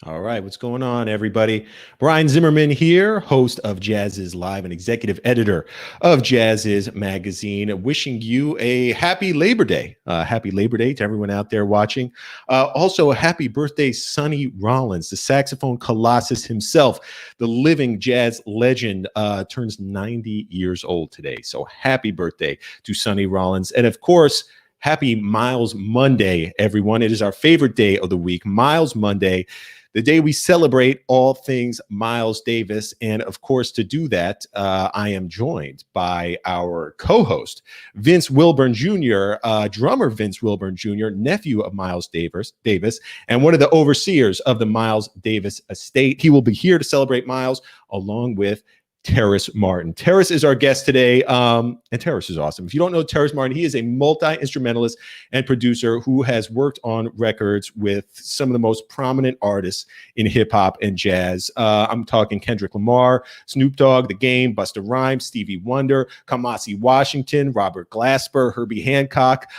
All right, what's going on, everybody? Brian Zimmerman here, host of Jazz's Live and executive editor of Jazz's Magazine, wishing you a happy Labor Day. Happy Labor Day to everyone out there watching. Also, a happy birthday, Sonny Rollins, the saxophone colossus himself, the living jazz legend, turns 90 years old today. So happy birthday to Sonny Rollins. And of course, happy Miles Monday, everyone. It is our favorite day of the week, Miles Monday, the day we celebrate all things Miles Davis. And of course, to do that, I am joined by our co-host, Vince Wilburn Jr., drummer Vince Wilburn Jr., nephew of Miles Davis, and one of the overseers of the Miles Davis estate. He will be here to celebrate Miles along with Terrace Martin. Terrace is our guest today, and Terrace is awesome. If you don't know Terrace Martin, he is a multi-instrumentalist and producer who has worked on records with some of the most prominent artists in hip-hop and jazz. I'm talking Kendrick Lamar, Snoop Dogg, The Game, Busta Rhymes, Stevie Wonder, Kamasi Washington, Robert Glasper, Herbie Hancock.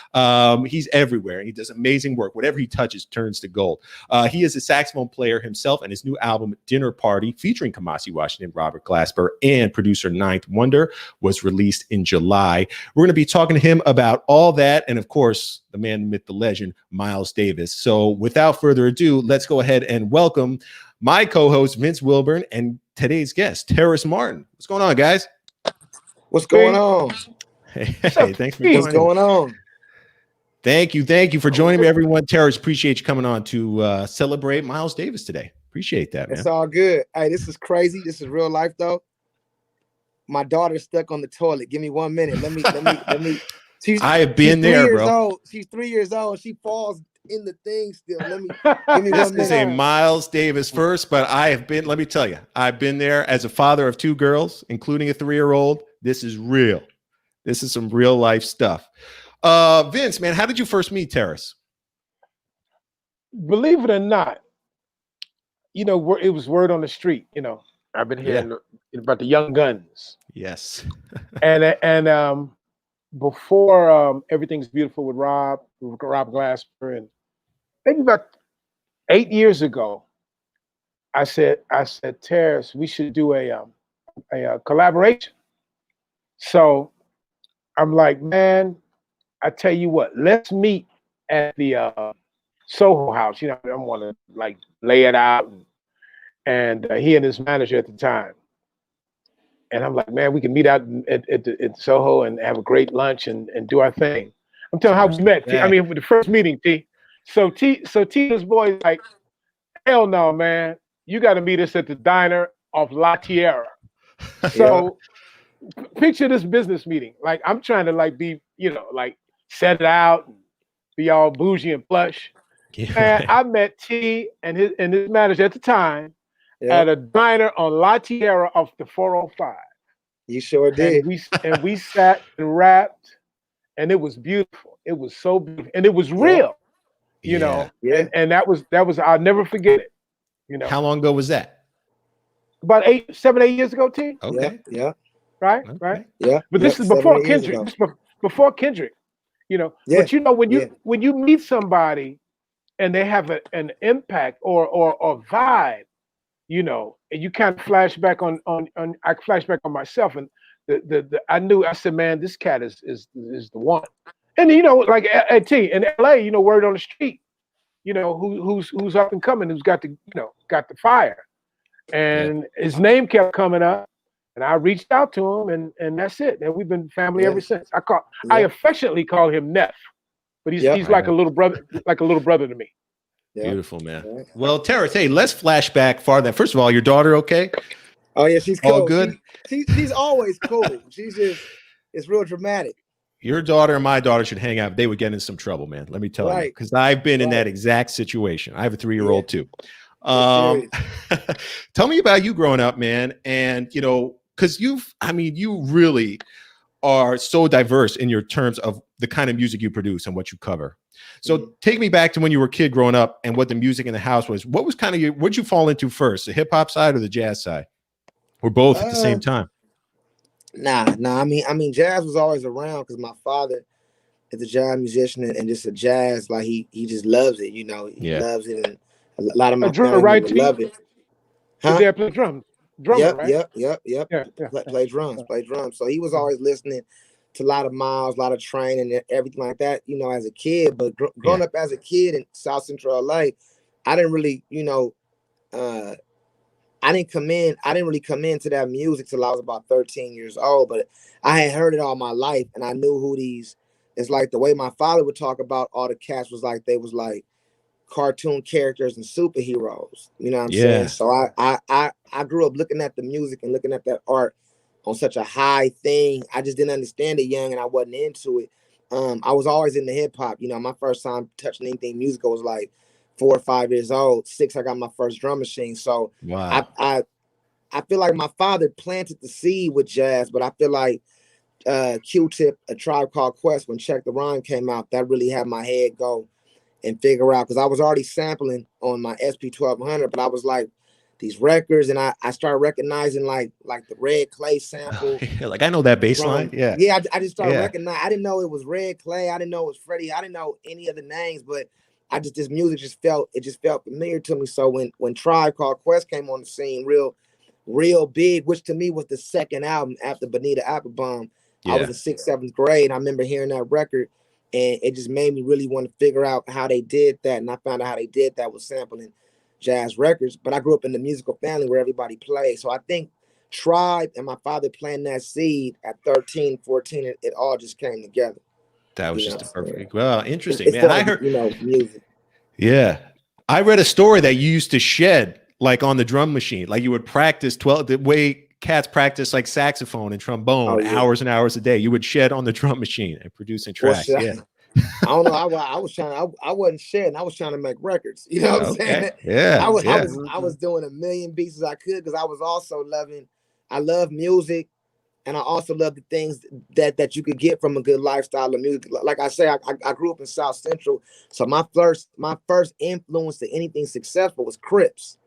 He's everywhere, and he does amazing work. Whatever he touches turns to gold. He is a saxophone player himself, and his new album, Dinner Party, featuring Kamasi Washington, Robert Glasper, and producer Ninth Wonder, was released in July. We're going to be talking to him about all that, and of course, the man, the myth, the legend, Miles Davis. So without further ado, let's go ahead and welcome my co-host, Vince Wilburn, and today's guest, Terrace Martin. What's going on, guys? What's going on? Hey, thanks for joining. What's going on? Thank you for joining me, everyone. Terrace, appreciate you coming on to celebrate Miles Davis today. Appreciate that, man. It's all good. Hey, this is crazy. This is real life, though. My daughter's stuck on the toilet. Give me 1 minute. Let me. I have been there, bro. Old. She's 3 years old. She falls in the thing still. Give me 1 minute. This is a Miles Davis first, but let me tell you, I've been there as a father of 2 girls, including a 3-year-old. This is real. This is some real life stuff. Vince, man, how did you first meet Terrace? Believe it or not, it was word on the street. I've been hearing about the Young Guns. Yes. and before Everything's Beautiful with Rob Glasper, and maybe about 8 years ago, I said, Terrace, we should do a collaboration. So I'm like, man, I tell you what, let's meet at the Soho House. I don't want to like lay it out. And he and his manager at the time. And I'm like, man, we can meet out at Soho and have a great lunch and do our thing. I'm telling how we met. T. I mean, for the first meeting, T. So Tina's boy's like, hell no, man. You got to meet us at the diner off La Tierra. So picture this business meeting. Like, I'm trying to like be, like set it out and be all bougie and plush. Yeah. And I met T and his manager at the time at a diner on La Tierra off the 405. You sure did. And we sat and rapped, and it was beautiful. It was so beautiful, and it was real. Yeah. And that was I'll never forget it. How long ago was that? About 7, 8 years ago, T. Okay. Yeah. Right. Okay. Right. Yeah. But this is before Kendrick. This is before Kendrick. But when you meet somebody and they have an impact or vibe, and you kind of flash back on I flash back on myself, and I said, man, this cat is the one. And like at T in LA, word on the street, who's up and coming, who's got the fire. And his name kept coming up, and I reached out to him, and that's it. And we've been family ever since. I affectionately call him Neff, but he's like a little brother to me. Yeah. Beautiful, man. Well, Terrace, hey, let's flash back farther. First of all, your daughter okay? Oh yeah, she's cool. All good? She's always cool. It's real dramatic. Your daughter and my daughter should hang out. They would get in some trouble, man. Let me tell you, because I've been in that exact situation. I have a 3-year-old too. Tell me about you growing up, man. And because you really are so diverse in your terms of the kind of music you produce and what you cover. So take me back to when you were a kid growing up and what the music in the house was. What was kind of what'd you fall into first, the hip hop side or the jazz side? Or both at the same time? Nah. I mean, jazz was always around because my father is a jazz musician and just a jazz, like he just loves it, He loves it. A lot of A my drummer, family right? would T? love it. Your Huh? dad played drums. Drummer, Yep, right? yep, yep, yep. Yeah, yeah. Play drums, play drums. So he was always listening to a lot of Miles, a lot of training and everything like that, you know, as a kid. But growing up as a kid in South Central LA, I didn't really, you know, I didn't really come into that music till I was about 13 years old, but I had heard it all my life and I knew who these, it's like the way my father would talk about all the cats was like, they was like cartoon characters and superheroes. You know what I'm saying? So I grew up looking at the music and looking at that art on such a high thing. I just didn't understand it young and I wasn't into it. I was always into hip hop. You know, my first time touching anything musical was like 4 or 5 years old. 6, I got my first drum machine. So Wow. I feel like my father planted the seed with jazz, but I feel like Q-Tip, A Tribe Called Quest, when Check the Rhyme came out, that really had my head go and figure out, because I was already sampling on my SP1200, but I was like, these records, and I started recognizing like the Red Clay sample. Like I know that bass line. Yeah. Yeah, I just started recognizing. I didn't know it was Red Clay. I didn't know it was Freddie. I didn't know any of the names, but this music just felt familiar to me. So when Tribe Called Quest came on the scene, real big, which to me was the second album after Bonita Applebum. I was in 6th, 7th grade. I remember hearing that record, and it just made me really want to figure out how they did that. And I found out how they did that was sampling jazz records. But I grew up in the musical family where everybody played. So I think Tribe and my father planting that seed at 13, 14, it all just came together. That was just a perfect. Well, interesting, It's man. I heard, heard, you know, music. Yeah. I read a story that you used to shed like on the drum machine. Like you would practice 12, the way cats practice like saxophone and trombone hours and hours a day. You would shed on the drum machine and producing tracks. I don't know. I was trying. I wasn't shedding. I was trying to make records. You know what I'm saying? Yeah. I was doing a million beats as I could because I was also loving. I love music, and I also love the things that you could get from a good lifestyle of music. Like I say, I grew up in South Central, so my first influence to anything successful was Crips.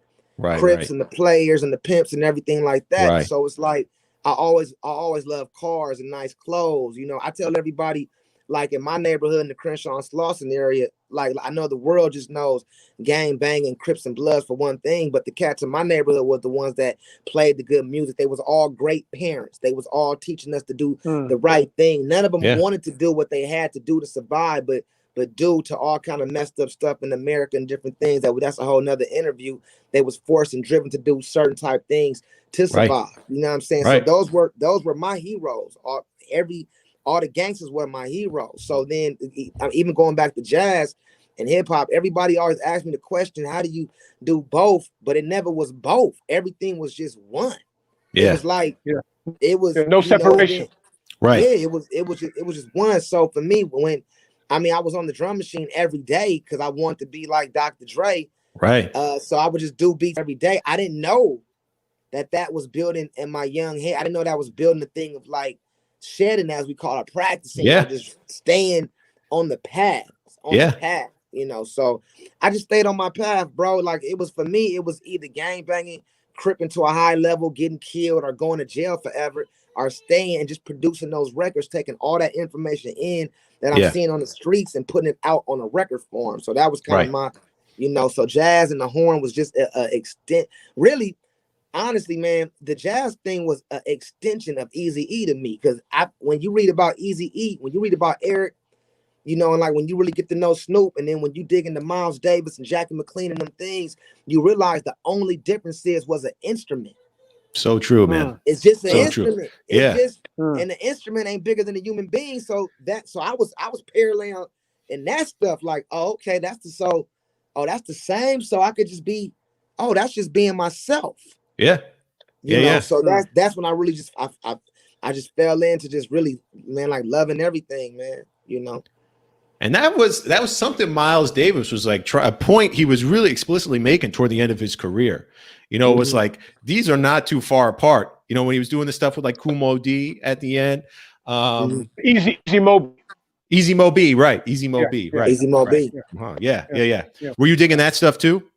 Crips and the Players and the Pimps and everything like that. So it's like I always love cars and nice clothes. You know, I tell everybody, like in my neighborhood in the Crenshaw and Slauson area, like I know the world just knows gang banging, Crips and Bloods for one thing, but the cats in my neighborhood was the ones that played the good music. They was all great parents. They was all teaching us to do the right thing. None of them wanted to do what they had to do to survive, but due to all kind of messed up stuff in America and different things, that's a whole nother interview. They was forced and driven to do certain type things to survive. You know what I'm saying? So those were my heroes. All the gangsters were my heroes. So then, even going back to jazz and hip hop, everybody always asked me the question, "How do you do both?" But it never was both. Everything was just one. It was like it was no separation. Yeah, it was just one. So for me, I was on the drum machine every day because I wanted to be like Dr. Dre. So I would just do beats every day. I didn't know that was building in my young head. I didn't know that was building the thing of like shedding, as we call it, practicing, you know, just staying on the path, you know. So I just stayed on my path, bro. Like it was, for me, it was either gang banging, cripping to a high level, getting killed, or going to jail forever, or staying and just producing those records, taking all that information in that I'm seeing on the streets and putting it out on a record form. So that was kind of my, you know, so jazz and the horn was just an extent, really. Honestly, man, the jazz thing was an extension of Eazy-E to me, because when you read about Eazy-E, when you read about Eric, you know, and like when you really get to know Snoop, and then when you dig into Miles Davis and Jackie McLean and them things, you realize the only difference was an instrument. So true, man. It's just an instrument. It's just, and the instrument ain't bigger than a human being. So I was paralleling in that stuff. Like, oh, okay, that's the same. So I could just be, that's just being myself. You know, so that's when I really just I just fell into just really, man, like loving everything, man, you know. And that was something Miles Davis was like a point he was really explicitly making toward the end of his career. You know, it was like, these are not too far apart. You know, when he was doing the stuff with like Kumo D at the end. Easy Mo. Easy Mo B, right. Easy Mo B, right. Easy Mo B. Yeah. Were you digging that stuff too,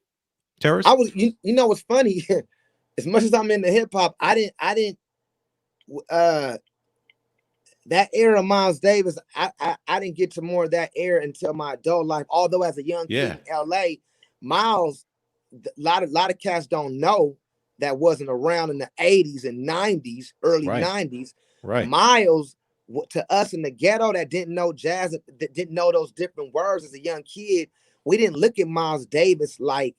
Terrace? I was, you know what's funny? As much as I'm into hip hop, I didn't that era of Miles Davis, I didn't get to more of that era until my adult life. Although as a young kid in LA, Miles lot of cats don't know that wasn't around in the 80s and 90s, early 90s. Right. Miles, to us in the ghetto that didn't know jazz, that didn't know those different words as a young kid, we didn't look at Miles Davis like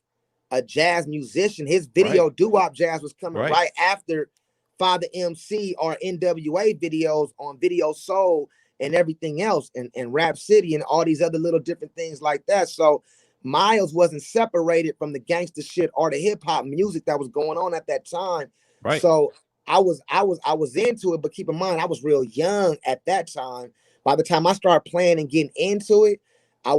a jazz musician. His video doo-wop jazz was coming right after Father MC or NWA videos on Video Soul and everything else, and Rap City and all these other little different things like that. So Miles wasn't separated from the gangster shit or the hip hop music that was going on at that time. Right. So I was into it, but keep in mind I was real young at that time. By the time I started playing and getting into it, I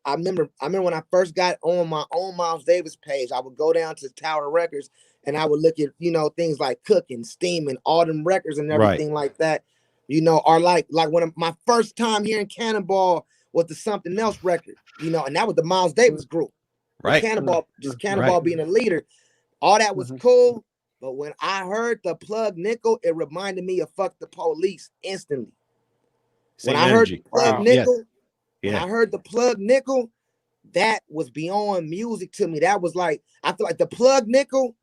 remember when I first got on my own Miles Davis page, I would go down to Tower Records and I would look at, things like Cooking, Steaming, all them records and everything like that, or like when my first time hearing Cannonball was the Something Else record, and that was the Miles Davis group. Right. Cannonball being a leader. All that was cool. But when I heard the Plug Nickel, it reminded me of Fuck the Police instantly. Same when energy. I heard the Plug Nickel, when I heard the Plug Nickel, that was beyond music to me. That was like, I feel like the Plug Nickel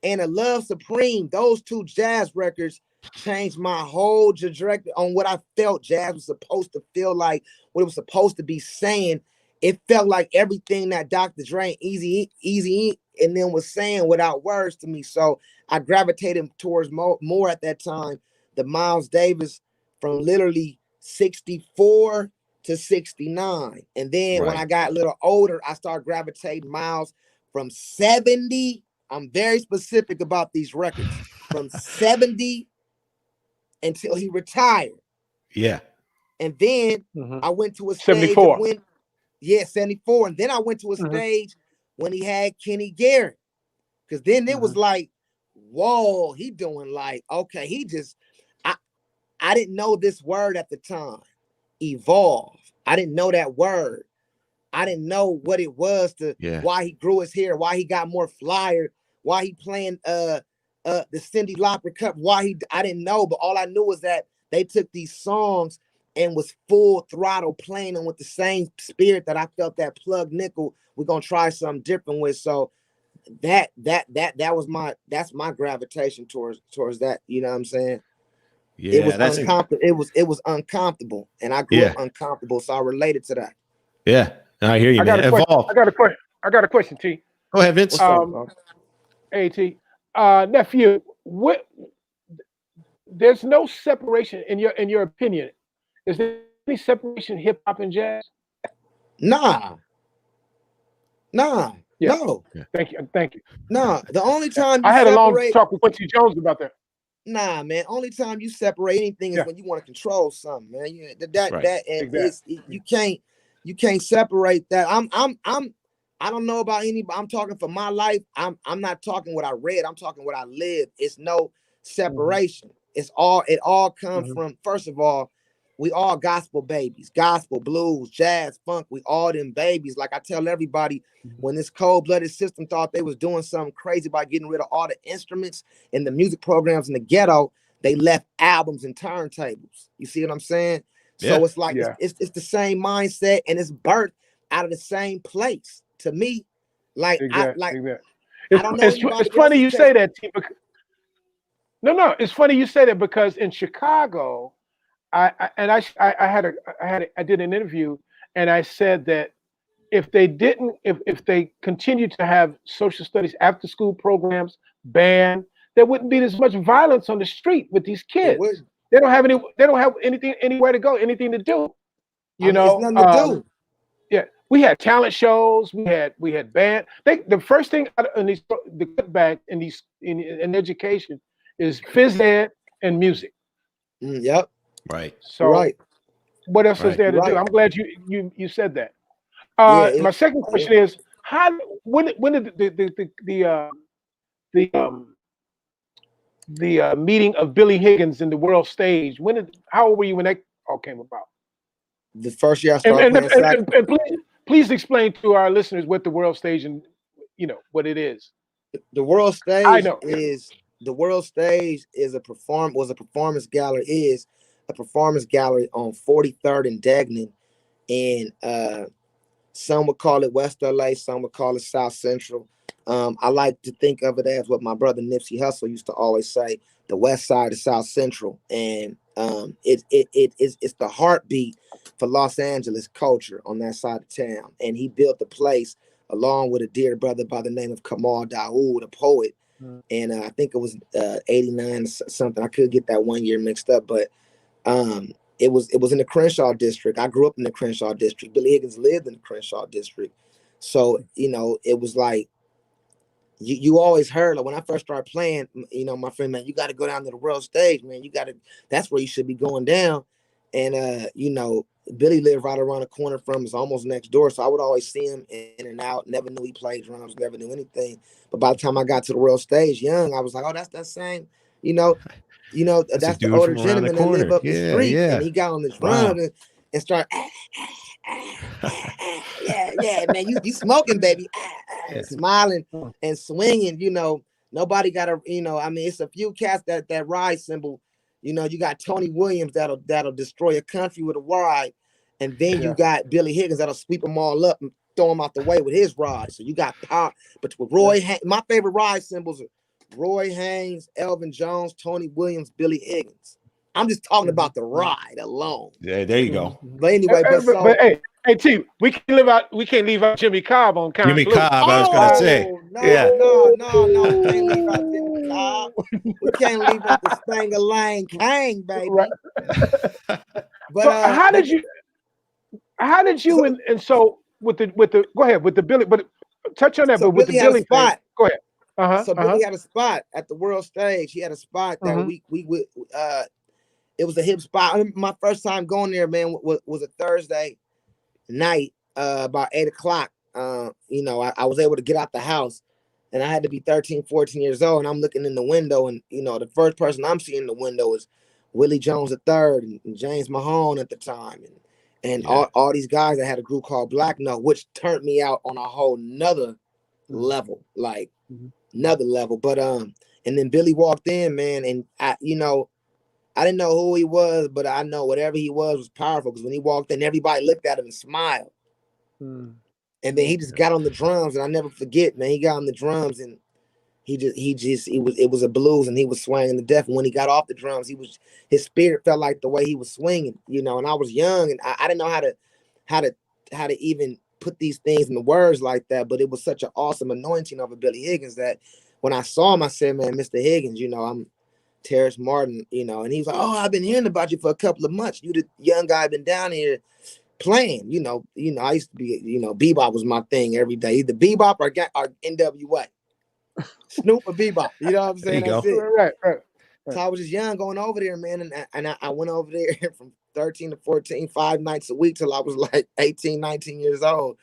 and a Love Supreme, those two jazz records changed my whole trajectory on what I felt jazz was supposed to feel like, what it was supposed to be saying. It felt like everything that Dr. Dre, Easy and then was saying without words to me. So I gravitated towards more at that time, the Miles Davis from literally 64 to 69. And then when I got a little older, I started gravitating Miles from 70. I'm very specific about these records, from 70 until he retired. Yeah. And then I went to a stage 74. 74. And then I went to a stage when he had Kenny Garrett. Because then it was like, whoa, he doing like, okay, he just, I didn't know this word at the time, evolve. I didn't know that word. I didn't know what it was why he grew his hair, why he got more flyer, why he playing the Cyndi Lauper Cup, I didn't know, but all I knew was that they took these songs and was full throttle playing them with the same spirit that I felt that Plug Nickel, we're gonna try something different with. So that's my gravitation towards that. You know what I'm saying? Yeah, it was uncomfortable. It was uncomfortable, and I grew up uncomfortable, so I related to that. Yeah, I hear you, man. Evolve. I got a question, T. Go ahead, Vince. Hey, T. Nephew, there's no separation in your opinion. Is there any separation in hip hop and jazz? Nah. Yeah. No. Yeah. Thank you. Nah. The only time I had a long talk with Quincy Jones about that. Nah, man. Only time you separate anything is when you want to control something, man. You can't separate that. I don't know about anybody. I'm talking for my life. I'm not talking what I read. I'm talking what I lived. It's no separation. It all comes from, first of all, we all gospel babies, gospel, blues, jazz, funk. We all them babies. Like I tell everybody, when this cold-blooded system thought they was doing something crazy by getting rid of all the instruments and the music programs in the ghetto, they left albums and turntables. You see what I'm saying? Yeah. So it's like it's the same mindset, and it's birthed out of the same place. To me, like exactly. I don't know. It's funny you say that, T. No, it's funny you say that because in Chicago, I did an interview and I said that if they continued to have social studies after school programs banned, there wouldn't be as much violence on the street with these kids. They don't have anywhere to go, anything to do. You know, it's nothing to do. Yeah, we had talent shows. We had band. The first thing in the cutback in education is phys ed and music. Yep. Right. So what else is there to do? I'm glad you said that. My second question is when did the meeting of Billy Higgins in the world stage? How old were you when that all came about? The first year I started playing and please explain to our listeners what the world stage and what it is. The world stage is a performance gallery on 43rd and Degnan, and some would call it West LA, some would call it South Central. I like to think of it as what my brother Nipsey Hussle used to always say: the West Side is South Central, and it's the heartbeat for Los Angeles culture on that side of town. And he built the place along with a dear brother by the name of Kamal Daoud, a poet. And I think it was 89 or something. I could get that 1 year mixed up, but it was in the Crenshaw district. I grew up in the Crenshaw district. Billy Higgins lived in the Crenshaw district. So, it was like, you always heard, like when I first started playing, my friend, man, you got to go down to the world stage, man. That's where you should be going down. And, Billy lived right around the corner from us, almost next door. So I would always see him in and out. Never knew he played drums, never knew anything. But by the time I got to the world stage young, I was like, oh, that's that same, that's the older gentleman that live up the street. Yeah. And he got on the drums and started, yeah, man, you smoking, baby, smiling and swinging. Nobody got it's a few cats that ride cymbal. You got Tony Williams that'll destroy a country with a ride, and then you got Billy Higgins that'll sweep them all up and throw them out the way with his ride. So you got power. But with my favorite ride cymbals are Roy Haynes, Elvin Jones, Tony Williams, Billy Higgins. I'm just talking about the ride alone. Yeah, there you go. But anyway, but hey, T, we can't leave out Jimmy Cobb on Count Jimmy Blue. Cobb, I was gonna say. No, Yeah. No, we can't leave out Jimmy Cobb. We can't leave out the Spang-a-Lang Kang, baby. Right. But so how did you and so with the go ahead with the Billy, but touch on that, so but with Billy the had Billy a spot. thing, go ahead. So Billy had a spot at the world stage. He had a spot that we it was a hip spot. I mean, my first time going there, man, was a Thursday night, about 8 o'clock. I was able to get out the house, and I had to be 13, 14 years old. And I'm looking in the window, and the first person I'm seeing in the window is Willie Jones III and James Mahone at the time, and all these guys that had a group called Black Note, which turned me out on a whole nother level, like another level. But and then Billy walked in, man, and I didn't know who he was, but I know whatever he was powerful, because when he walked in, everybody looked at him and smiled. And then he just got on the drums, and I never forget, man. He got on the drums, and it was a blues, and he was swinging to death. And when he got off the drums, his spirit felt like the way he was swinging, and I was young, and I didn't know how to even put these things in the words like that. But it was such an awesome anointing over Billy Higgins that when I saw him, I said, man, Mr. Higgins, I'm Terrace Martin, and he was like, oh, I've been hearing about you for a couple of months. You the young guy been down here playing, I used to be, bebop was my thing every day, either bebop or NWA, Snoop or bebop, you know what I'm saying? That's it. Right. So I was just young going over there, man, and I went over there from 13 to 14, 5 nights a week till I was like 18, 19 years old.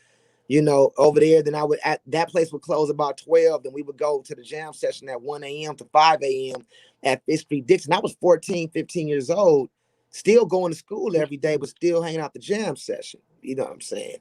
Over there, then that place would close about 12. Then we would go to the jam session at 1 a.m. to 5 a.m. at Fifth Street Dixon. I was 14, 15 years old, still going to school every day, but still hanging out the jam session. You know what I'm saying?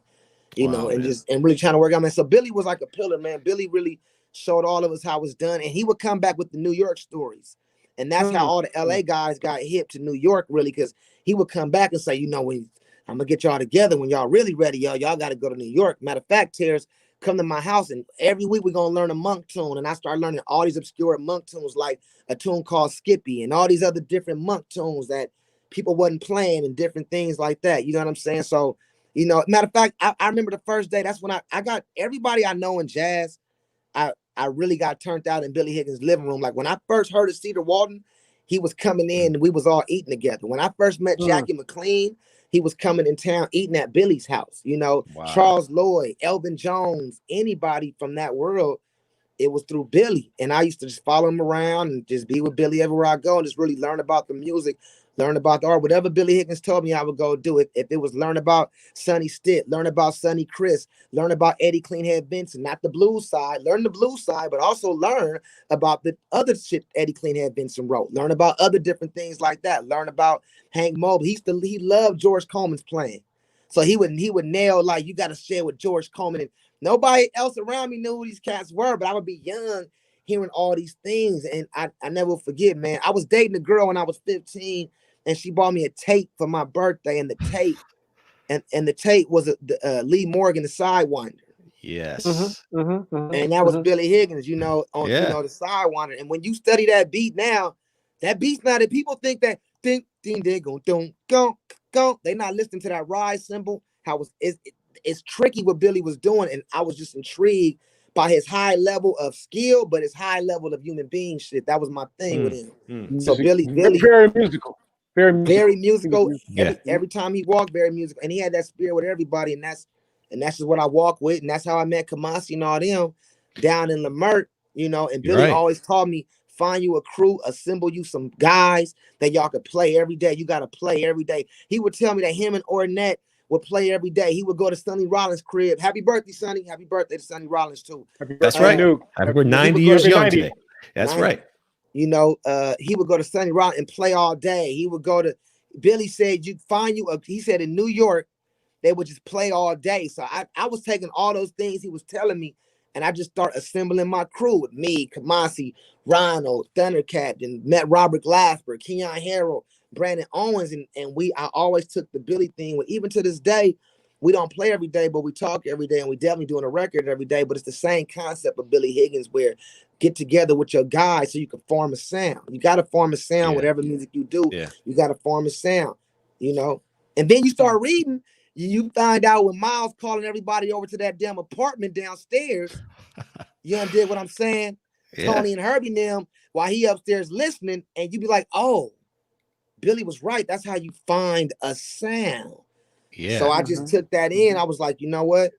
Wow, and really trying to work out, man. So Billy was like a pillar, man. Billy really showed all of us how it's done. And he would come back with the New York stories. And that's how all the LA guys got hip to New York, really, because he would come back and say, when I'm gonna get y'all together, when y'all really ready, y'all got to go to New York. Matter of fact, Terrace, come to my house, and every week we're gonna learn a monk tune. And I started learning all these obscure monk tunes, like a tune called Skippy and all these other different monk tunes that people wasn't playing and different things like that. You know what I'm saying? So, matter of fact, I remember the first day, that's when I got everybody I know in jazz. I really got turned out in Billy Higgins' living room. Like when I first heard of Cedar Walton, he was coming in and we was all eating together. When I first met Jackie McLean, he was coming in town eating at Billy's house. Wow. Charles Lloyd, Elvin Jones, anybody from that world, it was through Billy. And I used to just follow him around and just be with Billy everywhere I go and just really learn about the music, learn about the art. Whatever Billy Higgins told me I would go do it. If it was learn about Sonny Stitt, learn about Sonny Chris, learn about Eddie Cleanhead Benson, not the blues side, learn the blues side, but also learn about the other shit Eddie Cleanhead Benson wrote. Learn about other different things like that. Learn about Hank Mobley. He loved George Coleman's playing. So he would nail, like, you got to share with George Coleman. And nobody else around me knew who these cats were, but I would be young hearing all these things. And I never forget, man. I was dating a girl when I was 15, and she bought me a tape for my birthday, and the tape, and the tape was Lee Morgan, the Sidewinder. Yes. And that was Billy Higgins, you know, on you know the Sidewinder. And when you study that beat now, that beat's not that people think that ding they go go. They not listening to that rise symbol. How it's tricky what Billy was doing, and I was just intrigued by his high level of skill, but his high level of human being shit. That was my thing with him. So Billy, very musical, very musical. Yeah. Every time he walked, very musical, and he had that spirit with everybody, and that's just what I walk with, and that's how I met Kamasi and all them down in Lamert, you know. And Billy always taught me, find you a crew, assemble you some guys that y'all could play every day. You got to play every day. He would tell me that him and Ornette would play every day. He would go to Sonny Rollins' crib. Happy birthday, Sonny. Happy birthday to Sonny Rollins, too. That's right. We're 90 years young today. That's 90. Right. You know, he would go to Sonny Rollins and play all day. He would go to, Billy said, you find you, he said in New York, they would just play all day. So I was taking all those things he was telling me, and I just start assembling my crew with me, Kamasi, Ronald, Thundercat, and met Robert Glasper, Keon Harrell, Brandon Owens, and I always took the Billy thing. Even to this day, we don't play every day, but we talk every day, and we definitely doing a record every day. But it's the same concept of Billy Higgins, where get together with your guys so you can form a sound. You got to form a sound, whatever music you do. Yeah. You got to form a sound, you know. And then you start reading. You find out when Miles calling everybody over to that damn apartment downstairs. You undid what I'm saying? Yeah. Tony and Herbie and them, while he upstairs listening, and you be like, oh, Billy was right. That's how you find a sound. Yeah. So I just took that in. I was like, you know what?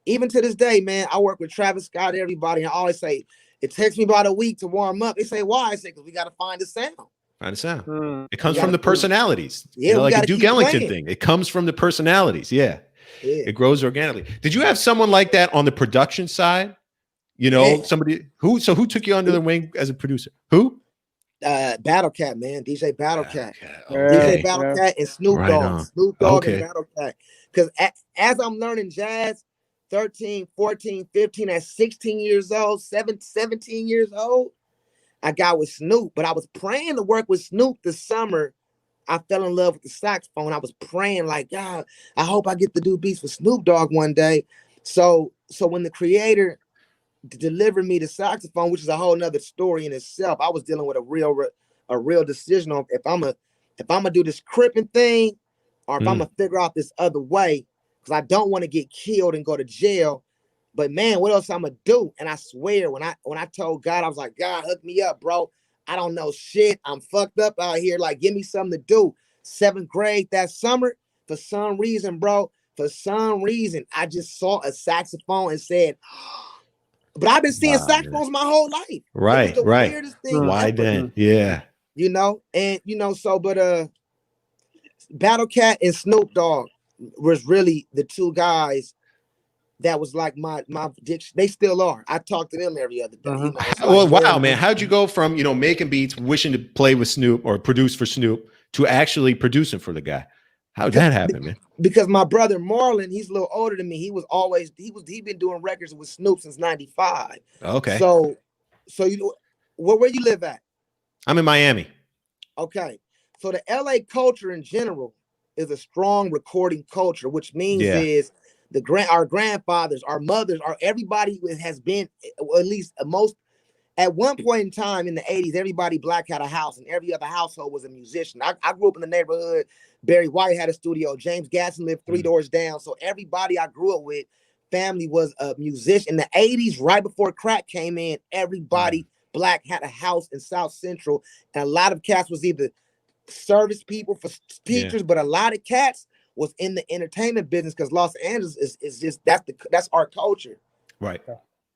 Even to this day, man, I work with Travis Scott, everybody, and I always say, it takes me about a week to warm up. They say, why? I say, because we got to find a sound. Find a sound. It comes from the personalities. Yeah, you know, like a Duke Ellington thing. It comes from the personalities. Yeah. It grows organically. Did you have someone like that on the production side? You know, somebody who took you under the wing as a producer? Who? Battle Cat, man. DJ Battle Cat. DJ Battle Cat and Snoop Dogg. Snoop Dogg and Battle Cat. Because as I'm learning jazz, 13, 14, 15, at 16 years old, 17 years old, I got with Snoop. But I was praying to work with Snoop this summer. I fell in love with the saxophone. I was praying like, God, I hope I get to do beats with Snoop Dogg one day. So when the creator delivered me the saxophone, which is a whole nother story in itself, I was dealing with a real decision on if I'm gonna do this cripping thing, or if I'm gonna figure out this other way, because I don't want to get killed and go to jail. But man, what else I'm gonna do? And I swear, when I told God, I was like, God, hook me up, bro. I don't know shit. I'm fucked up out here. Like, give me something to do. 7th grade that summer, for some reason, I just saw a saxophone and said, but I've been seeing saxophones my whole life. Right, it was the weirdest thing Why ever. then? Yeah. You know, and you know, but Battle Cat and Snoop Dogg was really the two guys that was like my addiction. They still are. I talk to them every other day. You know, well, wow, man. How'd you go from, you know, making beats, wishing to play with Snoop or produce for Snoop, to actually producing for the guy? How'd that happen, man? Because my brother Marlon, he's a little older than me. He'd been doing records with Snoop since '95. Okay. So you, where you live at? I'm in Miami. Okay. So the LA culture in general is a strong recording culture, which means is our grandfathers, our mothers, everybody has been, or at least most, at one point in time in the 80s, everybody black had a house, and every other household was a musician. I grew up in the neighborhood. Barry White had a studio. James Gasson lived 3 doors down. So everybody I grew up with, family was a musician. In the 80s, right before crack came in, everybody black had a house in South Central. And a lot of cats was either service people for teachers, but a lot of cats was in the entertainment business, because Los Angeles is just, that's our culture. Right.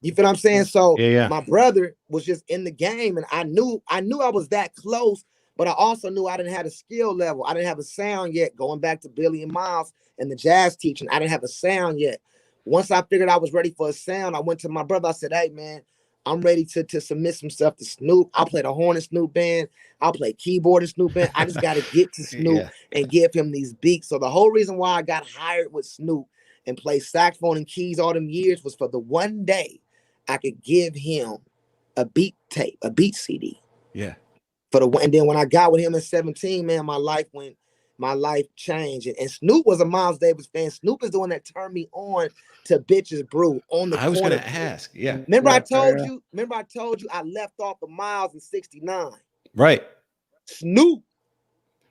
You feel what I'm saying? So my brother was just in the game, and I knew I was that close, but I also knew I didn't have a skill level. I didn't have a sound yet. Going back to Billy and Miles and the jazz teaching, I didn't have a sound yet. Once I figured I was ready for a sound, I went to my brother. I said, hey, man, I'm ready to submit some stuff to Snoop. I'll play the horn in Snoop band. I'll play keyboard in Snoop band. I just got to get to Snoop and give him these beats. So the whole reason why I got hired with Snoop and played saxophone and keys all them years was for the one day I could give him a beat tape, a beat CD. Yeah. And then when I got with him at 17, man, my life went my life changed. And Snoop was a Miles Davis fan. Snoop is the one that turned me on to Bitches Brew on the corner. I was gonna ask, yeah. Remember I told you I left off of Miles in 69. Right. Snoop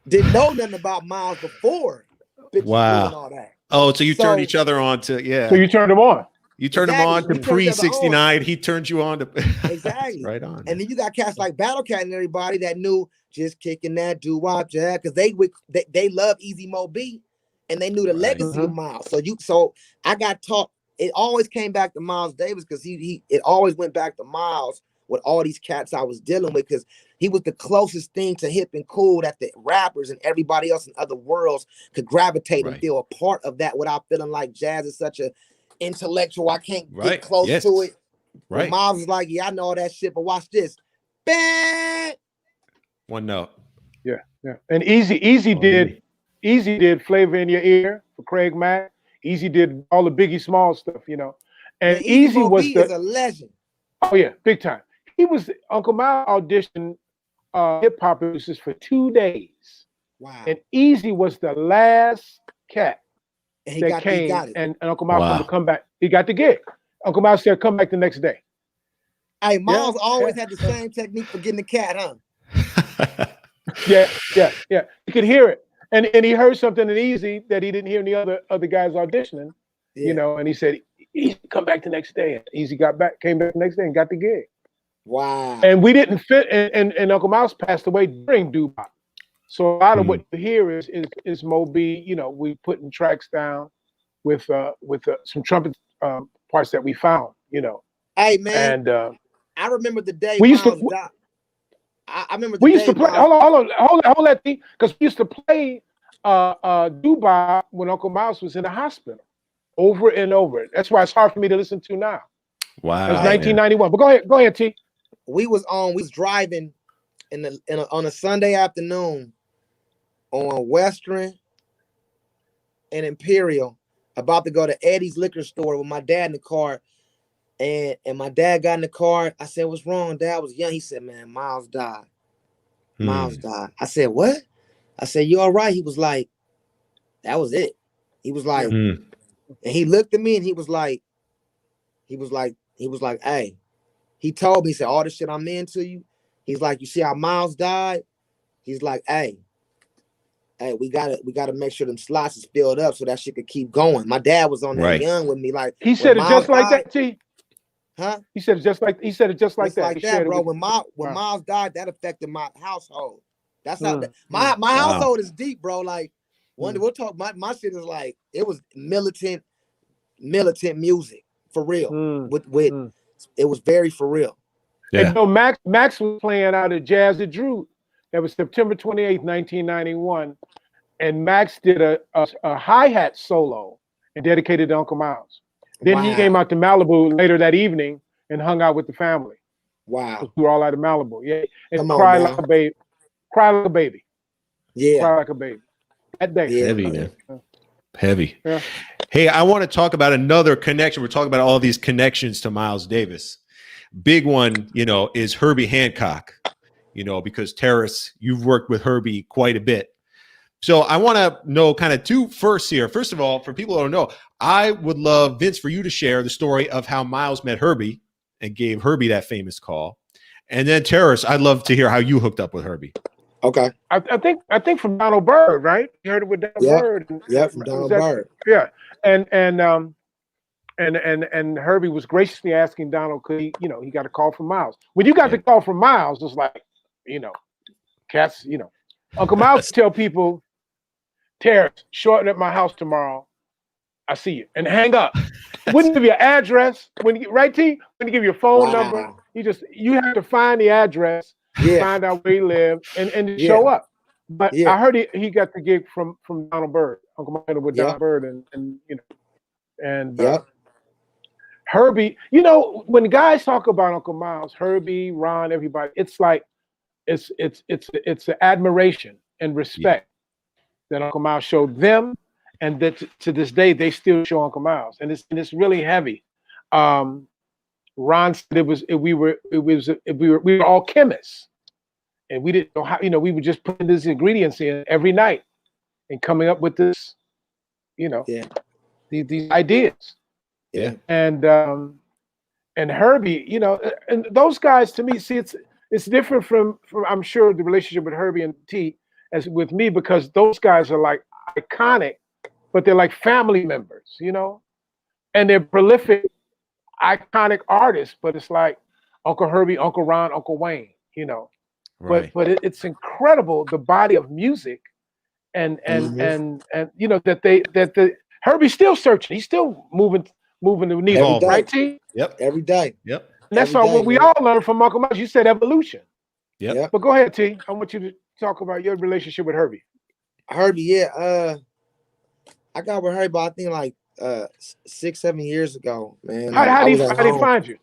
didn't know nothing about Miles before Bitches Brew and all that. Oh, so you turned each other on to, So you turned him on. You turned him on to pre-69. He turned you on to exactly right on. And then you got cats like Battle Cat and everybody that knew just kicking that doo-wop jazz because they love Easy Mo B and they knew the legacy of Miles. So I got taught. It always came back to Miles Davis because it always went back to Miles with all these cats I was dealing with because he was the closest thing to hip and cool that the rappers and everybody else in other worlds could gravitate and feel a part of that without feeling like jazz is such a intellectual. I can't get close to it. Right. Miles was like, yeah, I know all that shit, but watch this. Bang! One note. Yeah. And Easy did Flavor in Your Ear for Craig Mack. Easy did all the Biggie Small stuff, you know. And Easy was is a legend. Oh yeah, big time. He was Uncle Miles auditioned hip hop producers for 2 days. Wow. And Easy was the last cat and that came, and Uncle Miles wanted to come back. He got the gig. Uncle Miles said, "Come back the next day." Hey, Miles always had the same technique for getting the cat, huh? Yeah. You could hear it, and he heard something in Easy that he didn't hear in the other guys auditioning. You know, and he said, "Easy, come back the next day." And Easy came back the next day and got the gig. Wow. And we didn't fit, and Uncle Miles passed away during doo-wop. So a lot of what you hear is Moby, you know, we putting tracks down with some trumpet parts that we found, you know. Hey man, and I remember the day we used to. I remember we used to play. Hold on, because we used to play Dubai when Uncle Miles was in the hospital, over and over. That's why it's hard for me to listen to now. Wow, it was 1991. But go ahead, T. We was driving on a Sunday afternoon on Western and Imperial, about to go to Eddie's liquor store with my dad in the car. And my dad got in the car. I said, "What's wrong, Dad?" I was young. He said, "Man, Miles died. Miles died." I said, "What?" I said, "You all right?" He was like, "That was it." He was like, and he looked at me and he was like, "Hey," he told me, he said, "All the shit I'm into you." He's like, "You see how Miles died?" He's like, hey, we gotta make sure them slots is filled up so that shit could keep going. My dad was on that young with me. Like he said it just like that, T. Huh? He said it just like that. Like that, bro. When Miles died, that affected my household. That's how my household is deep, bro. Like we'll talk. My shit is like, it was militant music for real. It was very for real. Yeah. And you know, Max was playing out at Jazz at Drew. That was September 28th, 1991. And Max did a hi-hat solo and dedicated to Uncle Miles. Then he came out to Malibu later that evening and hung out with the family. Wow. We were all out of Malibu. Yeah. And cried like a baby. Cry like a baby. Yeah. Cry like a baby. That day. Yeah. Heavy, man. Heavy. Yeah. Hey, I want to talk about another connection. We're talking about all these connections to Miles Davis. Big one, you know, is Herbie Hancock, you know, because Terrace, you've worked with Herbie quite a bit. So I want to know kind of two firsts here. First of all, for people who don't know, I would love, Vince, for you to share the story of how Miles met Herbie and gave Herbie that famous call. And then Terrace, I'd love to hear how you hooked up with Herbie. Okay. I think from Donald Byrd, right? You heard it with Donald Byrd. Yeah, from Donald Byrd. Yeah. And Herbie was graciously asking Donald, could he, you know, he got a call from Miles. When you got the call from Miles, it's like, you know, cats, you know. Uncle Miles tell people, Terrace, shorten at my house tomorrow. I see you. And hang up. Wouldn't give you an address. Right, T? Wouldn't give you a phone number. You have to find the address, find out where he lived, and show up. But I heard he got the gig from Donald Byrd. Uncle Miles with Donald Byrd and you know. And Herbie, you know, when guys talk about Uncle Miles, Herbie, Ron, everybody, it's like it's an admiration and respect that Uncle Miles showed them, and that to this day they still show Uncle Miles, and it's really heavy. Ron said we were all chemists, and we didn't know how, you know, we were just putting these ingredients in every night, and coming up with this, Yeah. these ideas. Yeah. And Herbie, and those guys, to me, see, it's different from I'm sure the relationship with Herbie and T as with me, because those guys are like iconic, but they're like family members, and they're prolific, iconic artists. But it's like Uncle Herbie, Uncle Ron, Uncle Wayne, Right. But it's incredible, the body of music, and that the Herbie's still searching. He's still moving the needle, Evolving. right, T? Yep. Every day. Yep. And that's Every all day, what we man. all learned from Uncle Miles. You said evolution. Yep. Yep. But go ahead, T. I want you to talk about your relationship with Herbie. Herbie, yeah. I got with Herbie, I think like 6-7 years ago, man. How I did was at he home. find you?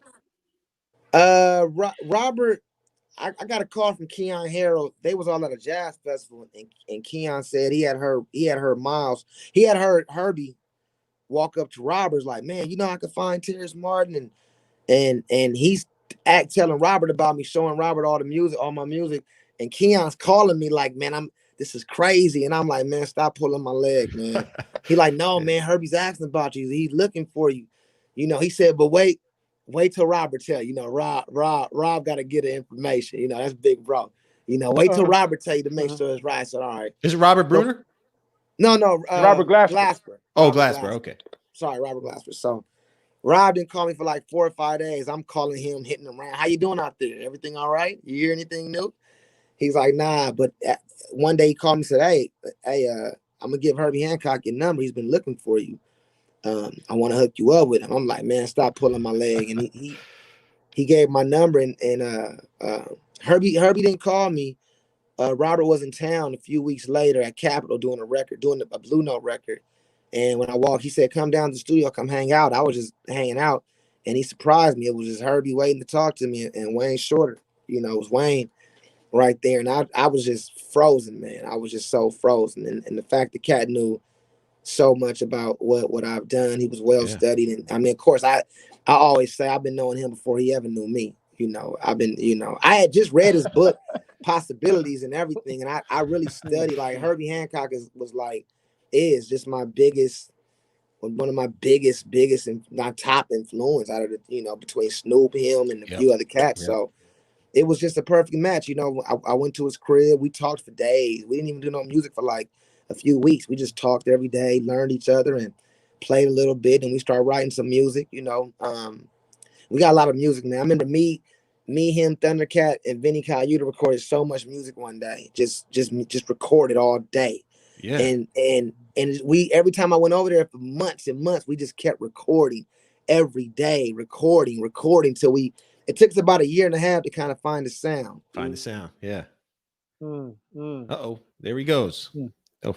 Robert, I got a call from Keon Harold. They was all at a jazz festival, and Keon said he had heard Miles. He had heard Herbie walk up to Robert's like, man, I could find Terrace Martin, and he's telling Robert about me, showing Robert all my music, and Keon's calling me like, man, this is crazy, and I'm like, man, stop pulling my leg, man. He like, no, man, Herbie's asking about you. He's looking for you. He said, but wait till Robert tell you. Rob got to get the information. That's big bro. Wait till Robert tell you to make sure it's right. So all right. Is it Robert Bruner? No, Robert Glasper. Glasper. Oh, Glasper. Okay. Sorry, Robert Glasper. So Rob didn't call me for like 4 or 5 days. I'm calling him, hitting him around. How you doing out there? Everything all right? You hear anything new? He's like, nah. But one day he called me and said, hey, I'm gonna give Herbie Hancock your number. He's been looking for you. I want to hook you up with him. I'm like, man, stop pulling my leg. And he gave my number, and Herbie didn't call me. Robert was in town a few weeks later at Capitol doing a Blue Note record. And when I walked, he said, come down to the studio, come hang out. I was just hanging out, and he surprised me. It was just Herbie waiting to talk to me, and Wayne Shorter. It was Wayne right there. And I was just frozen, man. I was just so frozen. And the fact the cat knew so much about what I've done. He was well studied. And I mean, of course, I always say I've been knowing him before he ever knew me. I had just read his book, Possibilities and everything. And I really studied, like Herbie Hancock is just my biggest, one of my biggest and not top influence out of the, between Snoop, him, and a few other cats. Yep. So it was just a perfect match. I went to his crib. We talked for days. We didn't even do no music for like a few weeks. We just talked every day, learned each other, and played a little bit. And we started writing some music. We got a lot of music, man. I remember me, him, Thundercat, and Vinny Colaiuta recorded so much music one day. Just recorded all day. Yeah. And we, every time I went over there for months and months, we just kept recording every day, recording till it took us about 1.5 years to kind of find the sound. Yeah. Uh-oh, there he goes. Oh.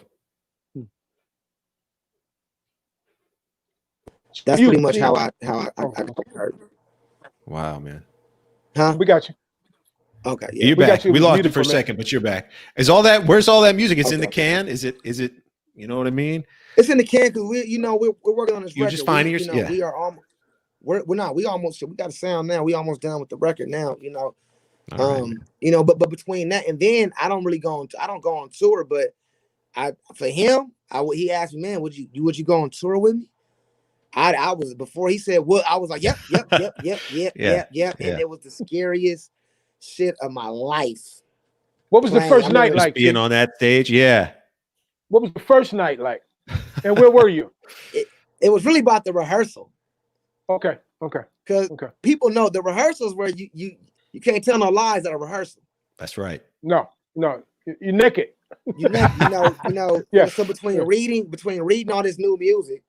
That's pretty much how I heard. Wow, man. Huh? We got you. Okay. Yeah. You're back. We lost you for a second, but you're back. Where's all that music? It's in the can? Is it, you know what I mean? It's in the can because we're working on this record. You're just finding your, we are almost, we got a sound now. We almost done with the record now, right. But between that and then I don't go on tour, but for him, he asked me, man, would you go on tour with me? I was, before he said, well, I was like, yep. And it was the scariest shit of my life. What was the first night like? Being on that stage, yeah. What was the first night like? And where were you? It was really about the rehearsal. Okay. Because people know the rehearsals where you can't tell no lies at a rehearsal. That's right. No, you're naked. Yeah. So between reading all this new music,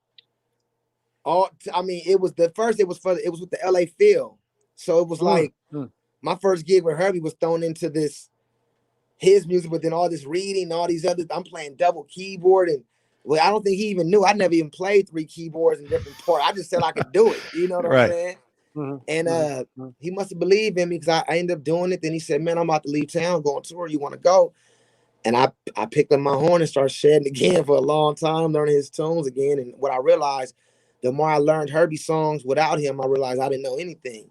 it was with the LA Phil. So it was like my first gig with Herbie was thrown into his music, but then all this reading, all these others, I'm playing double keyboard, and I don't think he even knew. I never even played 3 keyboards in different parts. I just said I could do it. You know what I'm saying? And he must have believed in me because I ended up doing it. Then he said, man, I'm about to leave town, go on tour. You want to go? And I picked up my horn and started shedding again for a long time, learning his tunes again. And what I realized, the more I learned Herbie songs without him, I realized I didn't know anything.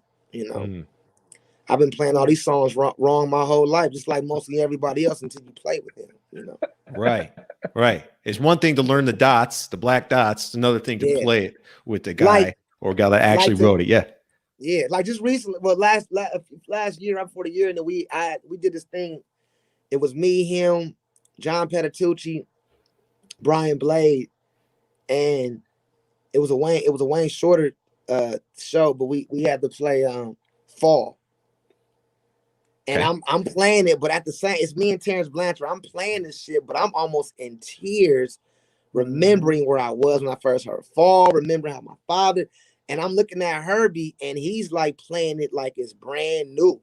I've been playing all these songs wrong my whole life, just like mostly everybody else until you play with him, you know. Right. It's one thing to learn the dots, the black dots. It's another thing to play it with the guy or guy that actually wrote it. Yeah. Yeah, like just recently, well, last year, right before the year, and then we did this thing. It was me, him, John Petitucci, Brian Blade, and it was a Wayne Shorter show, but we had to play Fall. And I'm playing it, but at the same, it's me and Terrence Blanchard. I'm playing this shit, but I'm almost in tears, remembering where I was when I first heard Fall, remembering how my father, and I'm looking at Herbie, and he's like playing it like it's brand new.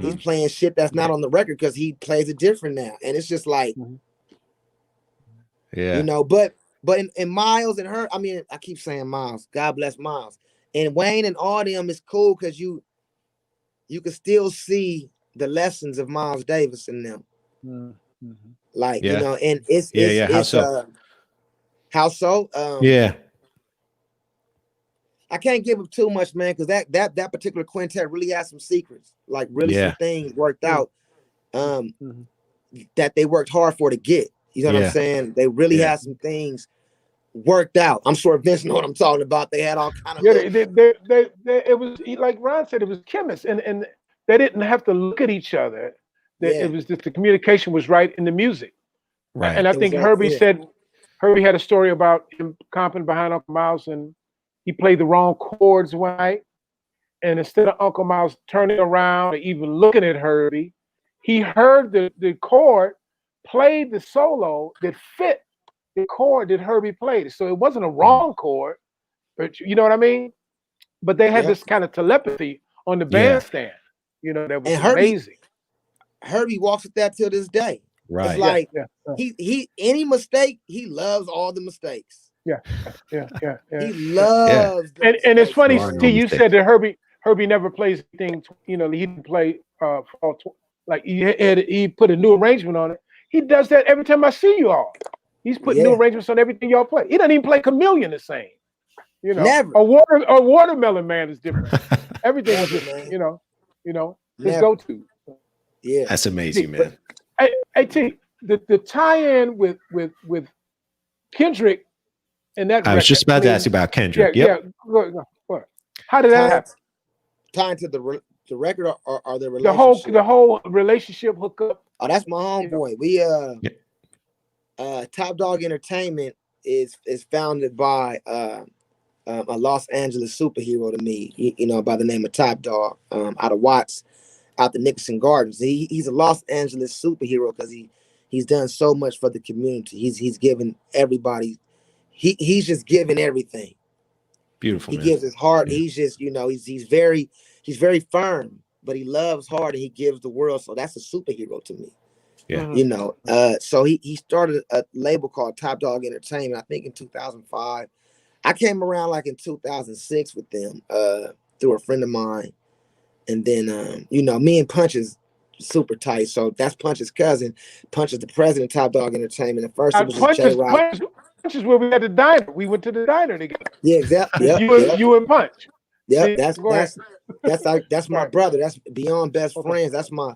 He's playing shit that's not on the record because he plays it different now, and it's just like, you know. But in Miles and her, I mean, I keep saying Miles. God bless Miles. And Wayne and all them is cool because you can still see the lessons of Miles Davis in them. Like, you know, and it's how so? I can't give up too much, man, because that particular quintet really has some secrets, like really some things worked out that they worked hard for to get. You know what I'm saying? They really had some things worked out. I'm sure Vince know what I'm talking about. They had all kind of it was like Ron said, it was chemists, and they didn't have to look at each other. It was just the communication was right in the music. Right. And I think Herbie had a story about him comping behind Uncle Miles, and he played the wrong chords one night. And instead of Uncle Miles turning around or even looking at Herbie, he heard the chord, played the solo that fit the chord that Herbie played. So it wasn't a wrong chord, but you know what I mean? But they had this kind of telepathy on the bandstand, you know, that was amazing. Herbie walks with that till this day. Right. It's like he any mistake, he loves all the mistakes. He loves and it's funny, T, you said that Herbie never plays anything, you know, he didn't play like he put a new arrangement on it. He does that every time I see you all. He's putting new arrangements on everything y'all play. He doesn't even play Chameleon the same. You know, never. A Watermelon Man is different. Everything is different, you know, his go-to. Yeah. That's amazing, man. Hey T, the tie-in with Kendrick and that I was just about to ask you about Kendrick. How did that happen? Tying to the record or the relationship? The whole relationship hookup. Oh, that's my homeboy. We Top Dog Entertainment is founded by a Los Angeles superhero to me, you know, by the name of Top Dog, out of Watts, out the Nicholson Gardens. He's a Los Angeles superhero because he's done so much for the community. He's given everybody. He's just giving everything. Beautiful. He gives his heart. Yeah. He's just, you know, he's very firm, but he loves hard and he gives the world. So that's a superhero to me. Yeah. You know, so he started a label called Top Dog Entertainment, I think in 2005. I came around like in 2006 with them through a friend of mine. And then, you know, me and Punch is super tight. So that's Punch's cousin. Punch is the president of Top Dog Entertainment. At first, it was J-Rock. Punch is where we had the diner. We went to the diner together. Yeah, exactly. Yep, you and Punch. Yeah, that's my brother. That's beyond best friends. That's my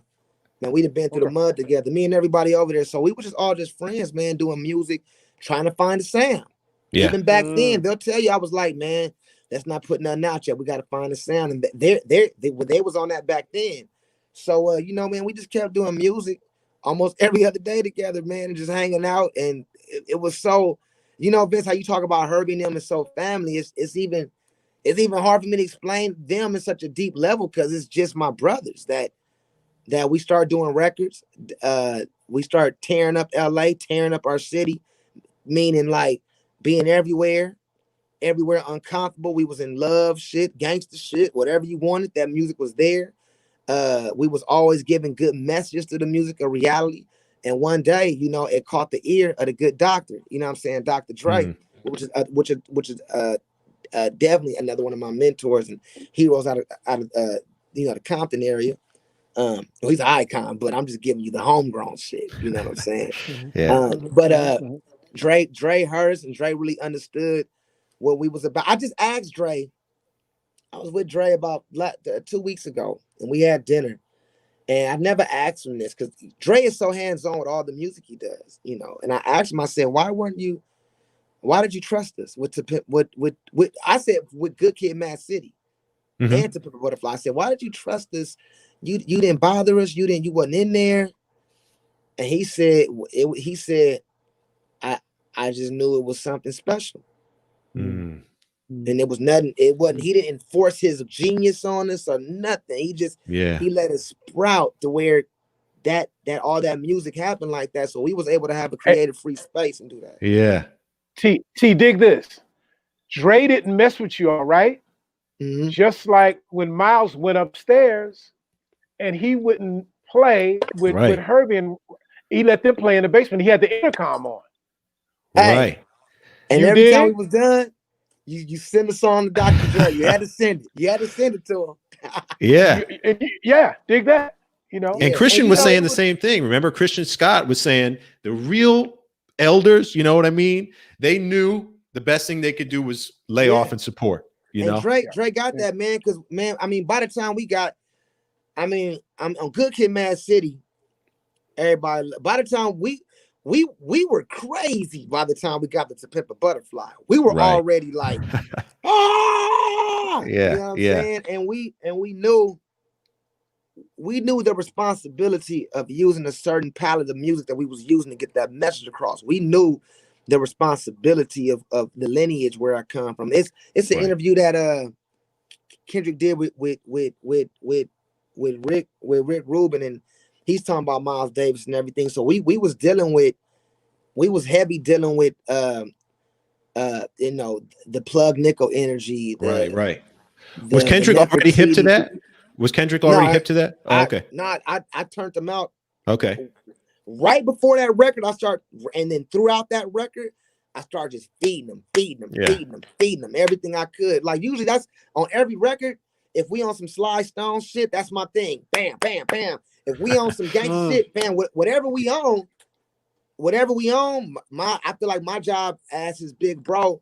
man. We'd have been through the mud together. Me and everybody over there. So we were just all just friends, man, doing music, trying to find a sound. Yeah. Even back then, they'll tell you I was like, man, let's not put nothing out yet. We got to find a sound. And they was on that back then. So you know, man, we just kept doing music almost every other day together, man, and just hanging out. And it was so, you know, Vince, how you talk about Herbie and them is so family. It's even hard for me to explain them in such a deep level because it's just my brothers that we start doing records. We start tearing up LA, tearing up our city, meaning like being everywhere uncomfortable. We was in love, shit, gangster shit, whatever you wanted, that music was there. We was always giving good messages to the music of reality. And one day, you know, it caught the ear of the good doctor, you know what I'm saying, Dr. Dre, which is definitely another one of my mentors and heroes out of you know, the Compton area. Well, he's an icon, but I'm just giving you the homegrown shit, you know what I'm saying? But Dre heard us, and Dre really understood what we was about. I just asked Dre, I was with Dre about 2 weeks ago, and we had dinner. And I never asked him this because Dre is so hands-on with all the music he does, you know. And I asked him, I said, why did you trust us with I said with Good Kid, Mad City and To Pimp a Butterfly? I said, why did you trust us? You didn't bother us. You wasn't in there. And he said, I just knew it was something special. Mm. And it was nothing. It wasn't. He didn't force his genius on us or nothing. He let us sprout to where that all that music happened like that. So we was able to have a creative free space and do that. Yeah. T, dig this. Dre didn't mess with you, all right? Mm-hmm. Just like when Miles went upstairs and he wouldn't play with Herbie, and he let them play in the basement. He had the intercom on. Right. And every time we was done, you send the song to Dr. Dre. You had to send it. You had to send it to him. Yeah. Yeah, dig that. You know. And Christian was saying the same thing. Remember, Christian Scott was saying the real elders, you know what I mean? They knew the best thing they could do was lay off and support. You know, Dre got that, man. Because man, I mean, by the time we got, I'm on Good Kid, Mad City. Everybody, by the time we were crazy. By the time we got To Pimp a Butterfly, we were already like, ah, you know what I'm saying? And we knew the responsibility of using a certain palette of music that we was using to get that message across. We knew the responsibility of the lineage where I come from. It's an interview that Kendrick did with Rick Rubin, and he's talking about Miles Davis and everything. So we was heavy dealing with you know, the plug nickel energy. Right. Was Kendrick already hip to that? Was Kendrick already hip to that? Oh, okay. I turned them out. Okay. Right before that record, and then throughout that record, I started just feeding them everything I could. Like usually that's on every record. If we on some Sly Stone shit, that's my thing. Bam, bam, bam. If we on some gangsta shit, bam, whatever we own, I feel like my job as his big bro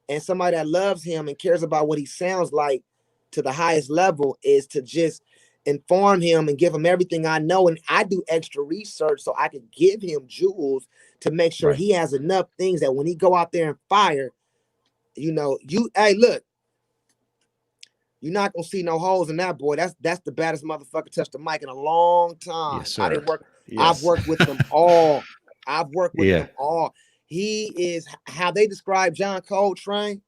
and somebody that loves him and cares about what he sounds like to the highest level is to just inform him and give him everything I know. And I do extra research so I can give him jewels to make sure he has enough things that when he go out there and fire, you know, hey, look, you're not gonna see no holes in that boy. That's the baddest motherfucker touched the mic in a long time. Yes, sir. I didn't work. Yes. I've worked with them all. Them all. He is how they describe John Coltrane.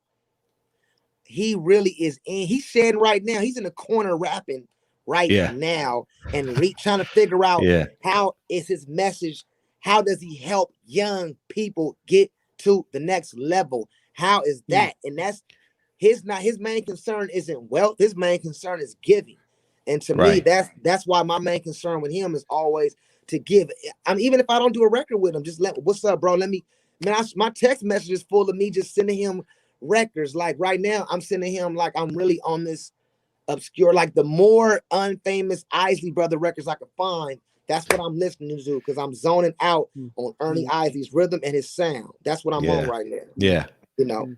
He really is in. He's shedding right now. He's in the corner rapping now and trying to figure out how is his message. How does he help young people get to the next level? How is that? And that's his main concern isn't wealth. His main concern is giving. And to me, that's why my main concern with him is always to give. I mean, even if I don't do a record with him, just what's up, bro? My text message is full of me just sending him records. Like right now, I'm sending him like I'm really on this obscure, like the more unfamous Isley Brother records I could find. That's what I'm listening to because I'm zoning out on Ernie Isley's rhythm and his sound. That's what I'm on right now. Yeah, you know.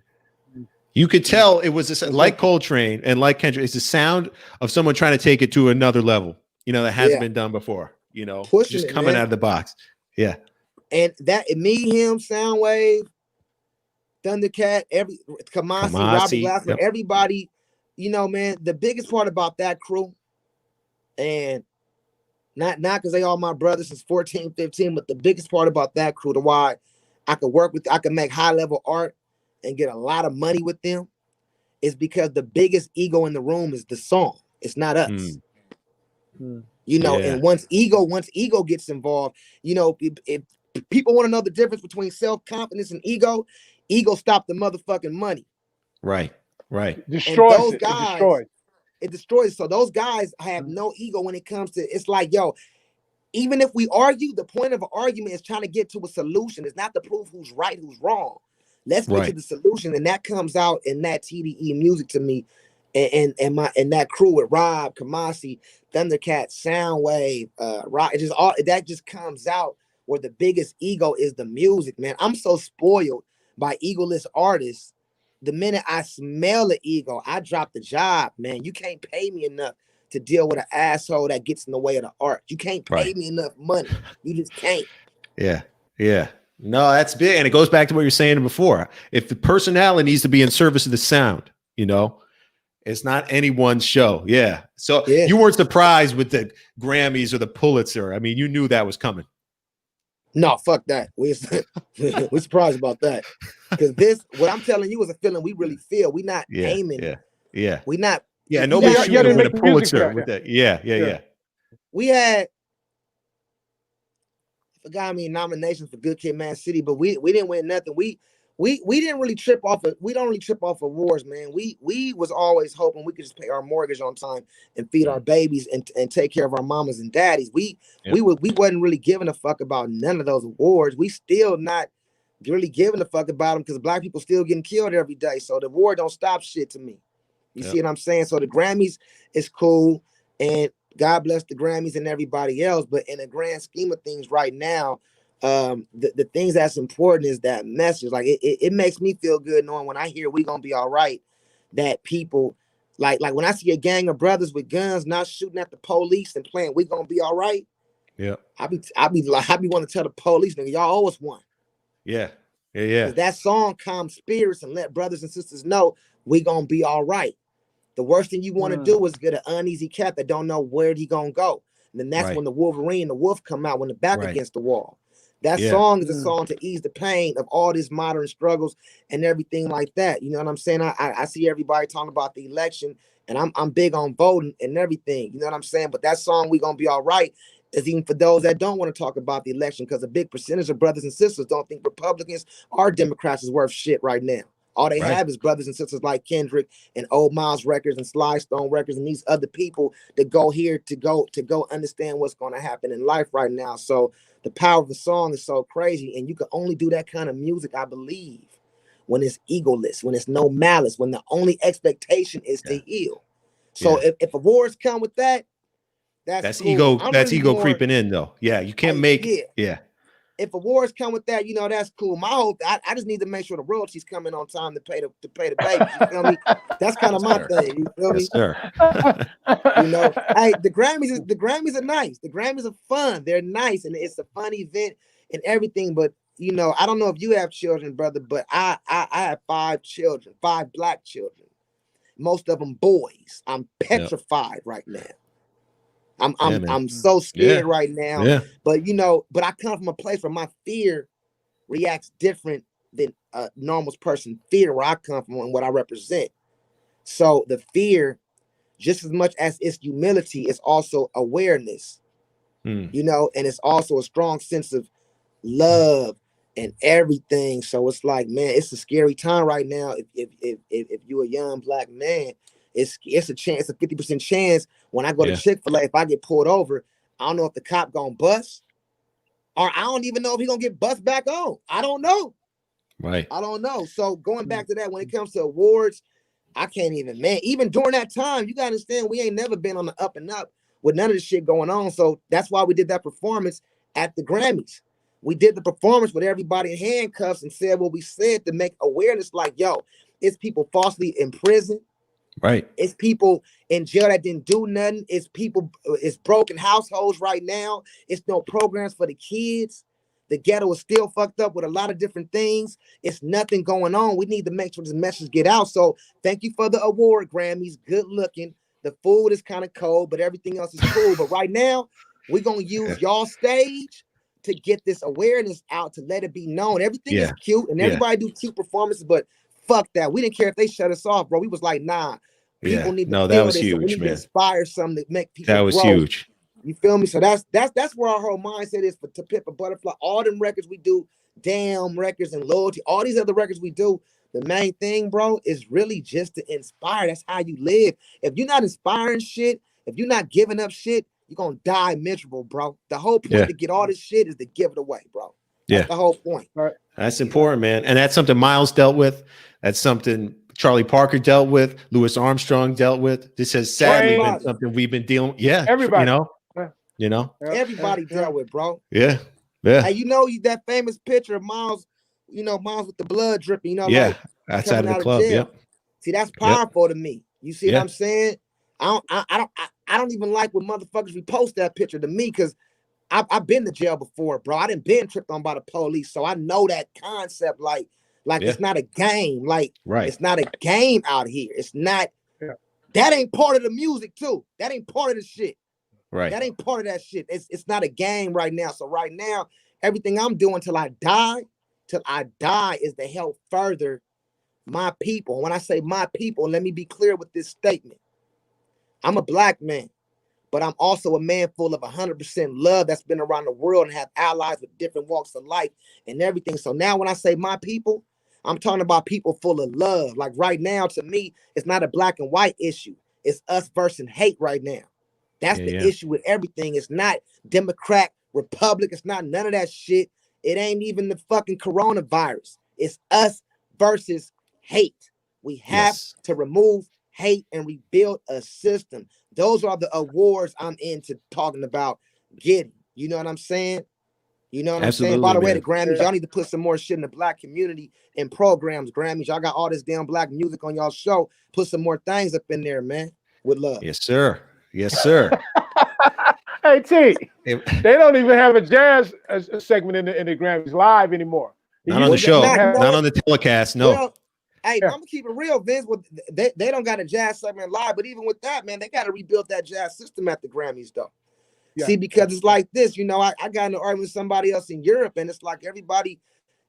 You could tell it was like Coltrane and like Kendrick. It's the sound of someone trying to take it to another level, you know, that hasn't been done before, you know, pushing just coming out of the box. Yeah. And that, me, him, Soundwave, Thundercat, Kamasi, Robert Glasper, everybody, you know, man, the biggest part about that crew, and not because they all my brothers since 14, 15, but the biggest part about that crew, to why I could make high level art and get a lot of money with them, is because the biggest ego in the room is the song. It's not us. You know, and once ego gets involved, you know, if people want to know the difference between self-confidence and ego stop the motherfucking money. Right. Destroys it destroys. So those guys have no ego when it comes to, it's like, yo, even if we argue, the point of an argument is trying to get to a solution. It's not to prove who's right, who's wrong. Let's get to the solution. And that comes out in that TDE music to me. And that crew with Rob, Kamasi, Thundercat, Soundwave, Rock, it just all that just comes out where the biggest ego is the music, man. I'm so spoiled by egoless artists the minute I smell the ego, I drop the job, man. You can't pay me enough to deal with an asshole that gets in the way of the art. You can't pay me enough money. You just can't. Yeah. Yeah. No, that's big. And it goes back to what you're saying before. If the personality needs to be in service of the sound, it's not anyone's show. Yeah. So you weren't surprised with the Grammys or the Pulitzer. I mean, you knew that was coming. No, fuck that. We're surprised about that. Because what I'm telling you is a feeling we really feel. We're not aiming. Yeah. We're not. Yeah. Nobody's shooting with a Pulitzer with that. Yeah. We had, I forgot how many nominations for Good Kid, Mad City, but we didn't win nothing. We didn't really trip off we don't really trip off awards, man. We was always hoping we could just pay our mortgage on time and feed our babies and take care of our mamas and daddies. We wasn't really giving a fuck about none of those awards. We still not really giving a fuck about them because Black people still getting killed every day. So the war don't stop shit to me. You see what I'm saying? So the Grammys is cool, and God bless the Grammys and everybody else. But in the grand scheme of things right now, the things that's important is that message. Like it makes me feel good knowing when I hear we gonna be all right, that people like when I see a gang of brothers with guns not shooting at the police and playing we gonna be all right. Yeah. I be want to tell the police, nigga, y'all owe us one. Yeah. That song calm spirits and let brothers and sisters know we gonna be all right. The worst thing you want to do is get an uneasy cat that don't know where he gonna go. And then that's when the Wolverine, the wolf come out when the back against the wall. That song is a song to ease the pain of all these modern struggles and everything like that. You know what I'm saying? I see everybody talking about the election, and I'm big on voting and everything. You know what I'm saying? But that song, we gonna be all right, is even for those that don't want to talk about the election, because a big percentage of brothers and sisters don't think Republicans or Democrats is worth shit right now. All they have is brothers and sisters like Kendrick and Old Miles Records and Sly Stone Records and these other people that go here to go understand what's going to happen in life right now. So the power of the song is so crazy, and you can only do that kind of music, I believe, when it's egoless, when it's no malice, when the only expectation is to heal. So if awards come with that, that's cool. ego. That's really ego creeping in, though. Yeah, you can't make. If awards come with that, that's cool. My whole, I just need to make sure the royalties come in on time to pay the baby. You feel me? That's kind of my thing. You feel me? Sir. Hey, the Grammys are nice. The Grammys are fun. They're nice, and it's a fun event and everything. But I don't know if you have children, brother, but I have 5 children, 5 Black children, most of them boys. I'm petrified right now. I'm so scared right now, but I come from a place where my fear reacts different than a normal person's fear, where I come from and what I represent. So the fear, just as much as it's humility, is also awareness, and it's also a strong sense of love and everything. So it's like, man, it's a scary time right now. If you're a young Black man, it's a chance, a 50% chance when I go to Chick-fil-A, if I get pulled over, I don't know if the cop gonna bust, or I don't even know if he gonna get bust back on. I don't know. Right. I don't know. So going back to that, when it comes to awards, I can't even, man, even during that time, you gotta understand, we ain't never been on the up and up with none of this shit going on. So that's why we did that performance at the Grammys. We did the performance with everybody in handcuffs and said what we said to make awareness, like, yo, it's people falsely in prison. Right. It's people in jail that didn't do nothing. It's people, it's broken households right now. It's no programs for the kids. The ghetto is still fucked up with a lot of different things. It's nothing going on. We need to make sure this message get out. So thank you for the award, Grammys. Good looking. The food is kind of cold, but everything else is cool. But right now, we're going to use y'all stage to get this awareness out, to let it be known. Everything is cute, and everybody do cute performances, but fuck that. We didn't care if they shut us off, bro. We was like, nah. People need to that was this, huge, so we need man. to inspire something to make people That was grow. huge. You feel me? So that's where our whole mindset is for To Pimp a Butterfly. All them records we do, Damn records and Loyalty, all these other records we do, the main thing, bro, is really just to inspire. That's how you live. If you're not inspiring shit, if you're not giving up shit, you're gonna die miserable, bro. The whole point to get all this shit is to give it away, bro. That's the whole point. Right. That's important, man. And that's something Miles dealt with. That's something Charlie Parker dealt with. Louis Armstrong dealt with. This has sadly been something we've been dealing with. Yeah. Everybody. Everybody dealt with, bro. Yeah. Yeah. Hey, that famous picture of Miles, Miles with the blood dripping, Yeah. like, outside of the out club. jail. Yep. See, that's powerful to me. You see what I'm saying? I don't even like when motherfuckers repost that picture to me, because I've been to jail before, bro. I done been tripped on by the police, so I know that concept. Like it's not a game. Like it's not a game out here. It's not. That ain't part of the music too. That ain't part of the shit. Right. That ain't part of that shit. It's not a game right now. So right now, everything I'm doing till I die, is to help further my people. When I say my people, let me be clear with this statement. I'm a black man, but I'm also a man full of 100% love that's been around the world and have allies with different walks of life and everything. So now when I say my people, I'm talking about people full of love. Like right now, to me, it's not a black and white issue. It's us versus hate right now. That's the issue with everything. It's not Democrat, Republic. It's not none of that shit. It ain't even the fucking coronavirus. It's us versus hate. We have to remove hate and rebuild a system. Those are the awards I'm into talking about getting. You know what I'm saying? You know what I'm saying? By the way, the Grammys, y'all need to put some more shit in the black community and programs. Grammys, y'all got all this damn black music on y'all show. Put some more things up in there, man. With love. Yes, sir. Yes, sir. Hey, T, they don't even have a jazz segment in the Grammys live anymore. Not on the show. Not on the telecast. No. Well, hey, I'm gonna keep it real, Vince. They don't got a jazz segment live, but even with that, man, they got to rebuild that jazz system at the Grammys, though. Yeah. See, because it's like this, you know, I got in an argument with somebody else in Europe, and it's like everybody,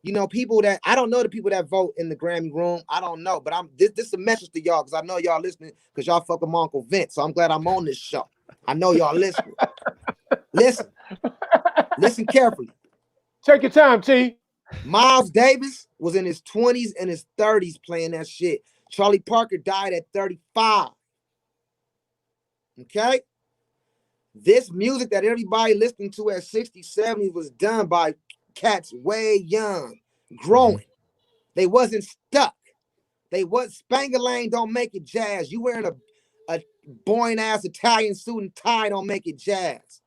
you know, people that I don't know the people that vote in the Grammy room. I don't know, but this is a message to y'all because I know y'all listening because y'all fuck with my Uncle Vince. So I'm glad I'm on this show. I know y'all listening. Listen carefully. Take your time, T. Miles Davis was in his 20s and his 30s playing that shit. Charlie Parker died at 35. Okay? This music that everybody listening to at 60, 70 was done by cats way young, growing. They wasn't stuck. They was Spangalane don't make it jazz. You wearing a boring ass Italian suit and tie don't make it jazz.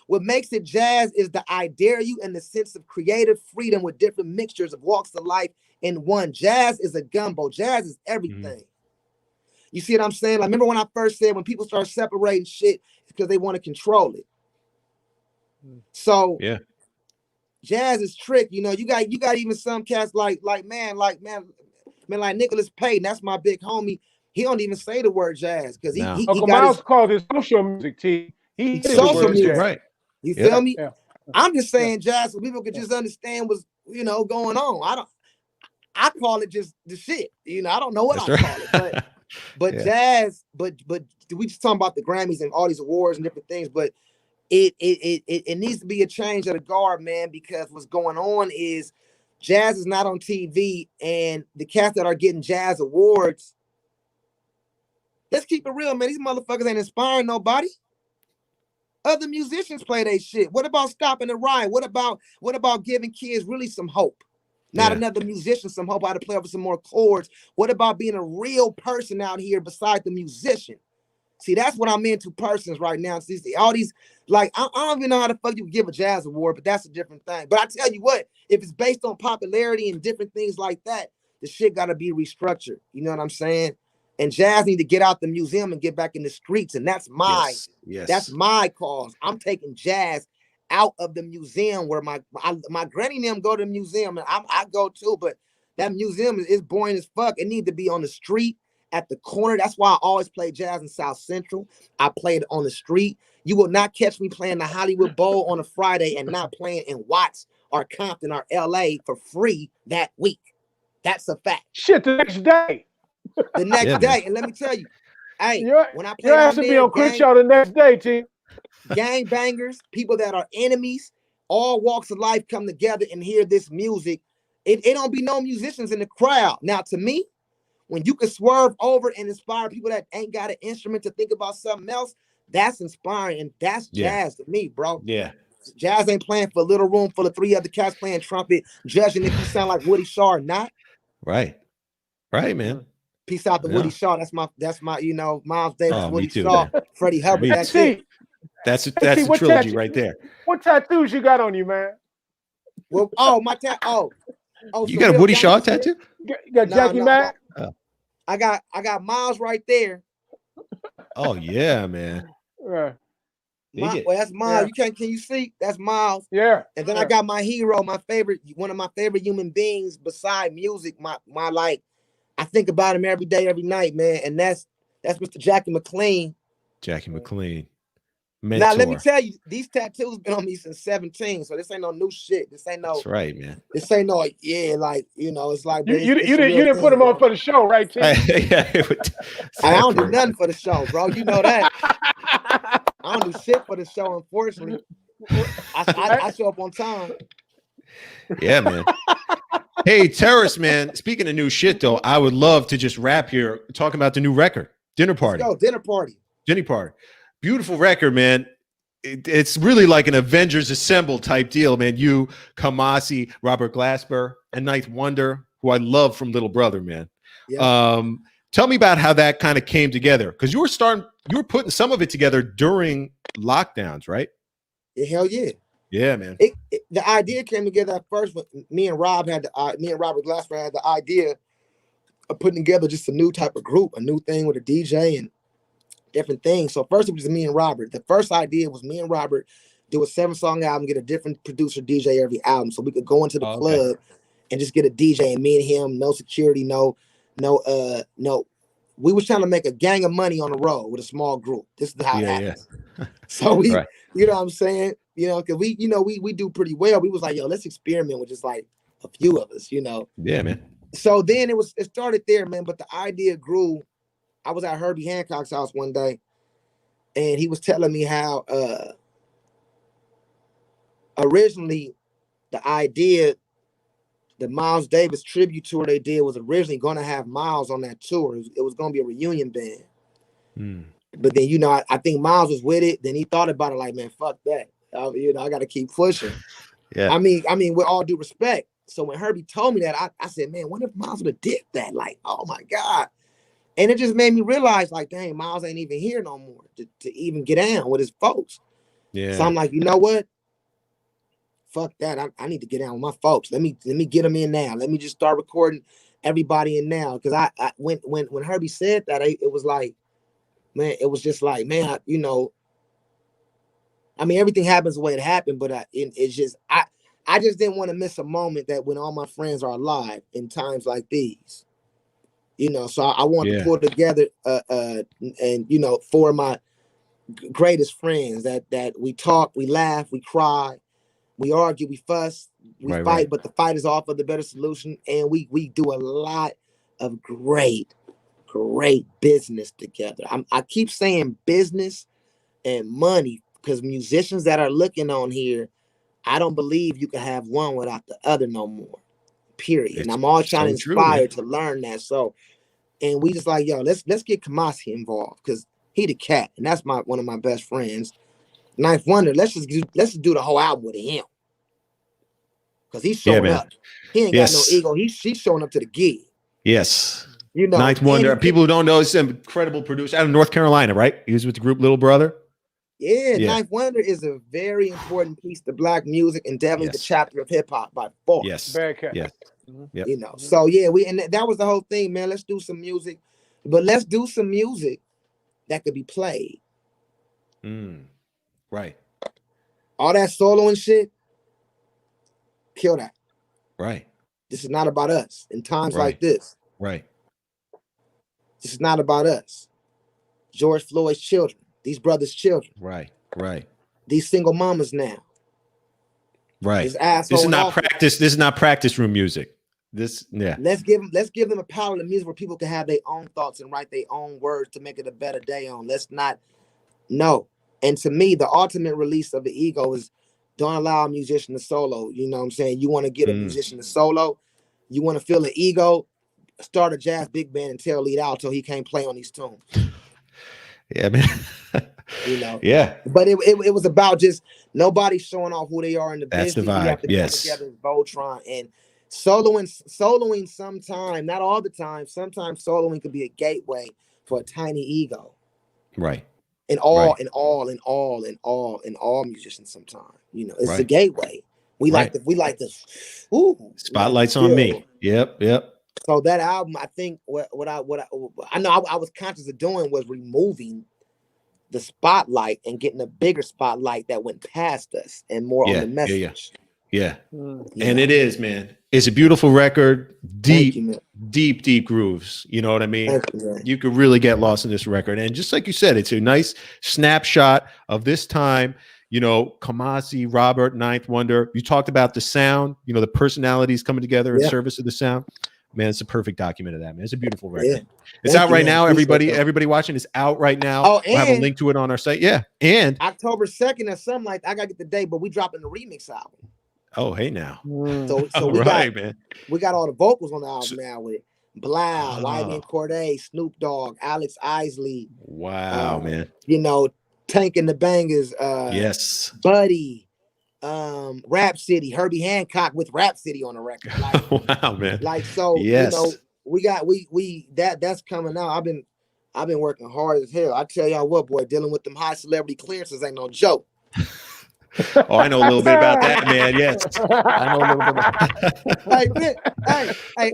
What makes it jazz is the I dare you and the sense of creative freedom with different mixtures of walks of life in one. Jazz is a gumbo. Jazz is everything. You see what I'm saying? Like, remember when I first said when people start separating shit because they want to control it. So jazz is trick. You know, you got even some cats like Nicholas Payton. That's my big homie. He don't even say the word jazz because he Uncle got Miles called his social music. T. He social music, right? You feel me? Yeah. I'm just saying jazz so people could just understand what's going on. I call it just the shit. You know, I don't know what I call it, but jazz. But we just talking about the Grammys and all these awards and different things. But it needs to be a change of the guard, man, because what's going on is jazz is not on TV, and the cats that are getting jazz awards. Let's keep it real, man. These motherfuckers ain't inspiring nobody. Other musicians play their shit. What about stopping the riot? What about giving kids really some hope? Not another musician some hope how to play over some more chords. What about being a real person out here beside the musician? See, that's what I'm into persons right now. See, all these, like, I don't even know how the fuck you give a jazz award, but that's a different thing. But I tell you what, if it's based on popularity and different things like that, the shit got to be restructured. You know what I'm saying? And jazz need to get out the museum and get back in the streets. And that's that's my cause. I'm taking jazz out of the museum where my granny and them go to the museum, and I go too, but that museum is boring as fuck. It need to be on the street at the corner. That's why I always play jazz in South Central. I played on the street. You will not catch me playing the Hollywood Bowl on a Friday and not playing in Watts or Compton or LA for free that week. That's a fact. Shit, the next day. The next day. And let me tell you, hey, when I play to be on Crenshaw the next day, T. Gang bangers, people that are enemies, all walks of life come together and hear this music. It don't be no musicians in the crowd. Now, to me, when you can swerve over and inspire people that ain't got an instrument to think about something else, that's inspiring, and that's jazz to me, bro. Yeah. Jazz ain't playing for a little room full of 3 other cats playing trumpet, judging if you sound like Woody Shaw or not. Right, man. Peace out to Woody Shaw. That's my Miles Davis, Woody Shaw, Freddie Hubbard. That's it. That's a trilogy right there. What tattoos you got on you, man? Well, my Oh, You some got a real Woody gangster Shaw shit? tattoo? You got No, Jackie no, Mac? I got Miles right there. Oh yeah, man. Yeah. Dig it. Well, that's Miles. Can you see? That's Miles. Yeah. And then I got my hero, my favorite, one of my favorite human beings beside music. My like, I think about him every day, every night, man. And that's Mr. Jackie McLean. Jackie McLean. Now let me Mentor. tell you, these tattoos been on me since 17. So this ain't no new shit. This ain't no. That's right, man. This ain't no, yeah, like, you know, it's like, You it's didn't put him on for the show, right, T? Yeah, I don't do nothing for the show, bro. You know that. I don't do shit for the show, unfortunately. I show up on time. Yeah, man. Hey, Terrace, man. Speaking of new shit, though, I would love to just wrap here talking about the new record, Dinner Party. Let's go, Dinner Party. Dinner Party. Beautiful record, man. It's really like an Avengers Assemble type deal, man. You, Kamasi, Robert Glasper, and Ninth Wonder, who I love from Little Brother, man. Yeah. Tell me about how that kind of came together, because you were putting some of it together during lockdowns, right? Yeah, hell yeah. Yeah, man. The idea came together at first when me and Robert Glasper had the idea of putting together just a new type of group, a new thing with a DJ and different things. So first it was me and Robert. The first idea was me and Robert do a 7-song album, get a different producer DJ every album, so we could go into the club and just get a DJ, and me and him, no security, no. We was trying to make a gang of money on the road with a small group. This is how it happened. Yeah. So we, right. You know what I'm saying? You know, because we do pretty well. We was like, yo, let's experiment with just like a few of us, you know. Yeah, man. So then it started there, man. But the idea grew. I was at Herbie Hancock's house one day, and he was telling me how originally the idea, the Miles Davis tribute tour they did was originally going to have Miles on that tour. It was going to be a reunion band. But then, you know, I think Miles was with it. Then he thought about it like, man, fuck that. You know, I got to keep pushing. Yeah. I mean, with all due respect. So when Herbie told me that, I said, man, what if Miles would have did that? Like, oh my God. And it just made me realize, like, dang, Miles ain't even here no more to even get down with his folks. Yeah. So I'm like, you know what? Fuck that. I need to get down with my folks. Let me get them in now. Let me just start recording everybody in now. Because I when Herbie said that, it was like, man, it was just like, man, you know, I mean, everything happens the way it happened, but it's just, I just didn't want to miss a moment that when all my friends are alive in times like these, you know, so I wanted to pull together, and, you know, 4 of my greatest friends that we talk, we laugh, we cry, we argue, we fuss, we fight, right. But the fight is all for the better solution. And we do a lot of great business together. I keep saying business and money because musicians that are looking on here, I don't believe you can have one without the other no more, period. And I'm all trying to inspire to learn that. So, and we just like, yo, let's get Kamasi involved because he the cat, and that's one of my best friends. Ninth Wonder, let's just do the whole album with him because he's showing up. He ain't got no ego. He's showing up to the gig. Yes. You know, Ninth Wonder. People who don't know, he's an incredible producer out of North Carolina, right? He was with the group Little Brother. Yeah, Ninth Wonder is a very important piece to Black music and definitely the chapter of hip hop by far. Yes. Yes. Yep. You know, so yeah, and that was the whole thing, man. Let's do some music, but let's do some music that could be played. Right. All that solo and shit, kill that. Right. This is not about us in times like this. Right. This is not about us. George Floyd's children, these brothers' children. Right. Right. These single mamas now. Right. This is not practice. This is not practice room music. Let's give them a palette of music where people can have their own thoughts and write their own words to make it a better day on. Let's not. No. And to me, the ultimate release of the ego is don't allow a musician to solo. You know what I'm saying? You want to get a musician to solo. You want to feel the ego. Start a jazz big band and tell lead out till he can't play on these tunes. Yeah, man. You know. Yeah. But it was about just nobody showing off who they are in the business. That's the vibe. You have to come together as Voltron and soloing sometime, not all the time. Sometimes soloing could be a gateway for a tiny ego. Right. And all musicians sometimes. You know, it's a gateway. We Right. like the ooh, Spotlight's like, on me. Yep. So that album, I think what I know I was conscious of doing was removing the spotlight and getting a bigger spotlight that went past us and more on the message. Yeah. You And know? it is, man. It's a beautiful record. Thank you, man. Deep grooves. You know what I mean? Thank you, man. You could really get lost in this record. And just like you said, it's a nice snapshot of this time. You know, Kamasi, Robert, Ninth Wonder. You talked about the sound, you know, the personalities coming together in service of the sound. Man, it's a perfect document of that, man. It's a beautiful record. Yeah. It's out right now. Everybody watching is out right now. Oh, we'll have a link to it on our site. Yeah. And October 2nd or something like that. I gotta get the date, but we dropping the remix album. Oh, hey now. So we got all the vocals on the album now with Blau, YB Corday, Snoop Dogg, Alex Isley. Wow, man. You know, Tank and the Bangers, yes, Buddy, Rap City, Herbie Hancock with Rap City on the record. Like, wow, man. Like, so yes. You know, that's coming out. I've been working hard as hell. I tell y'all what, boy, dealing with them high celebrity clearances ain't no joke. Oh, I know a little bit about that, man. Yes, I know a little bit about that. Hey,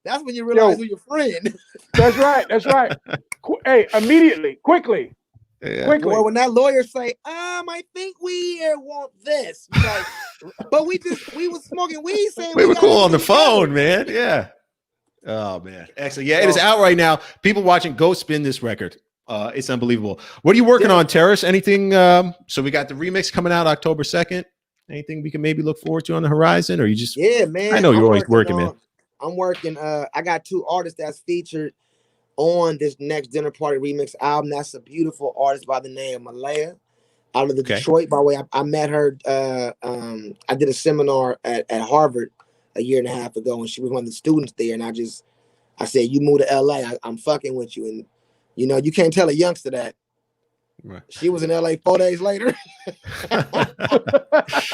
that's when you realize who your friend. That's right. Hey, immediately, quickly. Boy, when that lawyer say, I think we want this, like, but we was smoking weed, saying we were cool on the phone, man. Yeah. Oh man, excellent. Yeah, it is out right now. People watching, go spin this record. It's unbelievable. What are you working on, Terrace? Anything? So we got the remix coming out October 2nd. Anything we can maybe look forward to on the horizon, or you just? Yeah, man. I know you're always working, man. I'm working. I got 2 artists that's featured on this next Dinner Party remix album. That's a beautiful artist by the name of Malaya out of Detroit. By the way, I met her. I did a seminar at Harvard a year and a half ago, and she was one of the students there. And I said, you move to LA, I'm fucking with you. And you know, you can't tell a youngster that. Right. She was in LA 4 days later.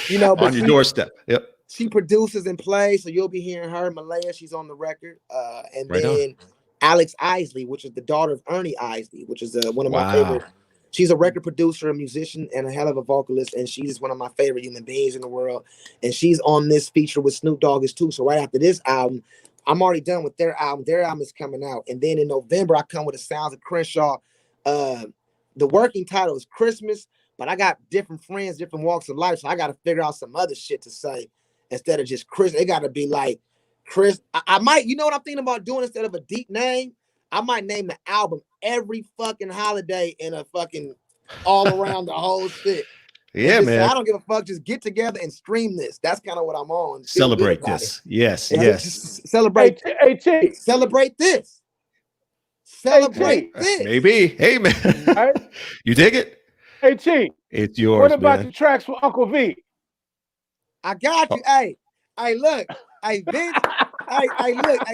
You know, but on your doorstep. Yep. She produces and plays, so you'll be hearing her. Malaya, she's on the record. And right then on. Alex Isley, which is the daughter of Ernie Isley, which is one of my favorite. She's a record producer, a musician, and a hell of a vocalist, and she's one of my favorite human beings in the world. And she's on this feature with Snoop Dogg too. So right after this album, I'm already done with their album. Their album is coming out. And then in November, I come with the Sounds of Crenshaw. The working title is Christmas, but I got different friends, different walks of life, so I got to figure out some other shit to say instead of just Chris. It got to be like Chris. I might, you know what I'm thinking about doing instead of a deep name? I might name the album every fucking holiday in a fucking all around the whole shit. Yeah, man. I don't give a fuck. Just get together and stream this. That's kind of what I'm on. Celebrate this. Yes, and yes. Celebrate. AT. Celebrate this. Celebrate this. Maybe. Hey, man. Right? You dig it? AT. It's yours, What about man. the tracks for Uncle V? I got you. Hey, look. Hey, Vince. Hey,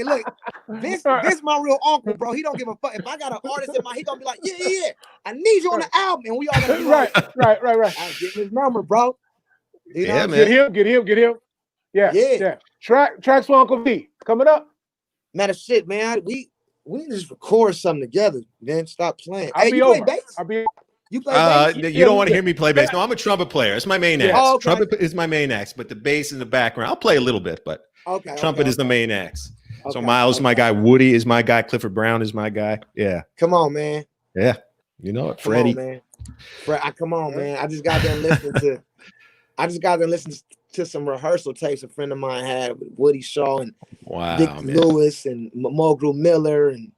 look. Vince my real uncle, bro. He don't give a fuck. If I got an artist in mind, he gonna be like, yeah. I need you on the album, and we all gonna be right. I give him his number, bro. You know, man. Get him. Yeah. Tracks for Uncle V coming up. Matter of shit, man. We need to just record something together. Then stop playing. I'll be over. You play bass? You don't want to hear me play bass. No, I'm a trumpet player. It's my main axe. Oh, okay. Trumpet is my main axe, but the bass in the background, I'll play a little bit, but trumpet is the main axe. So Miles is my guy. Woody is my guy. Clifford Brown is my guy. Yeah. Come on, man. Yeah. You know it, Freddie. Come on, man. I just got there listening to some rehearsal tapes a friend of mine had with Woody Shaw and Dick Lewis and Mulgrew Miller and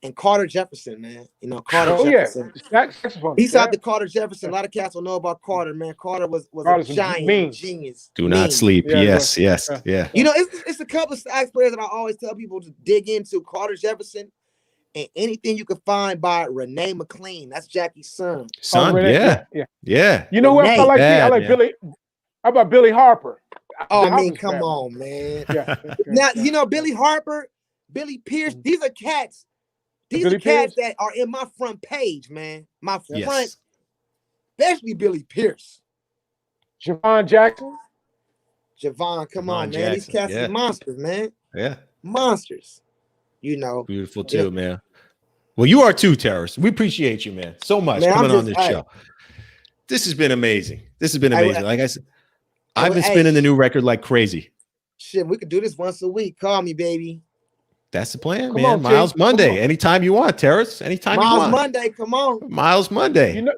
and Carter Jefferson, man. You know, Carter Jefferson. He's out the Carter Jefferson. A lot of cats don't know about Carter, man. Carter was a giant genius. Do not sleep. Yes. You know, it's a couple of sax players that I always tell people to dig into. Carter Jefferson and anything you can find by Renee McLean. That's Jackie's son. Yeah. You know what? I like Billy. How about Billy Harper? Oh, I mean, come on, man. Now, you know, Billy Harper, Billy Pierce, these are cats. These are cats that are in my front page, man. My front, especially Billy Pierce. Javon Jackson. Come on, man. These cats are monsters, man. Yeah. Monsters. You know. Beautiful too, man. Well, you are too, Terrace. We appreciate you, man, so much coming on this show. This has been amazing. This has been amazing. Like I said, I've been hey, spinning the new record like crazy. Shit, we could do this once a week. Call me, baby. That's the plan, Come man. on, Miles T. Monday. Come on. Anytime you want, Terrace. Anytime you Miles want. Monday, come on. Miles Monday. You know,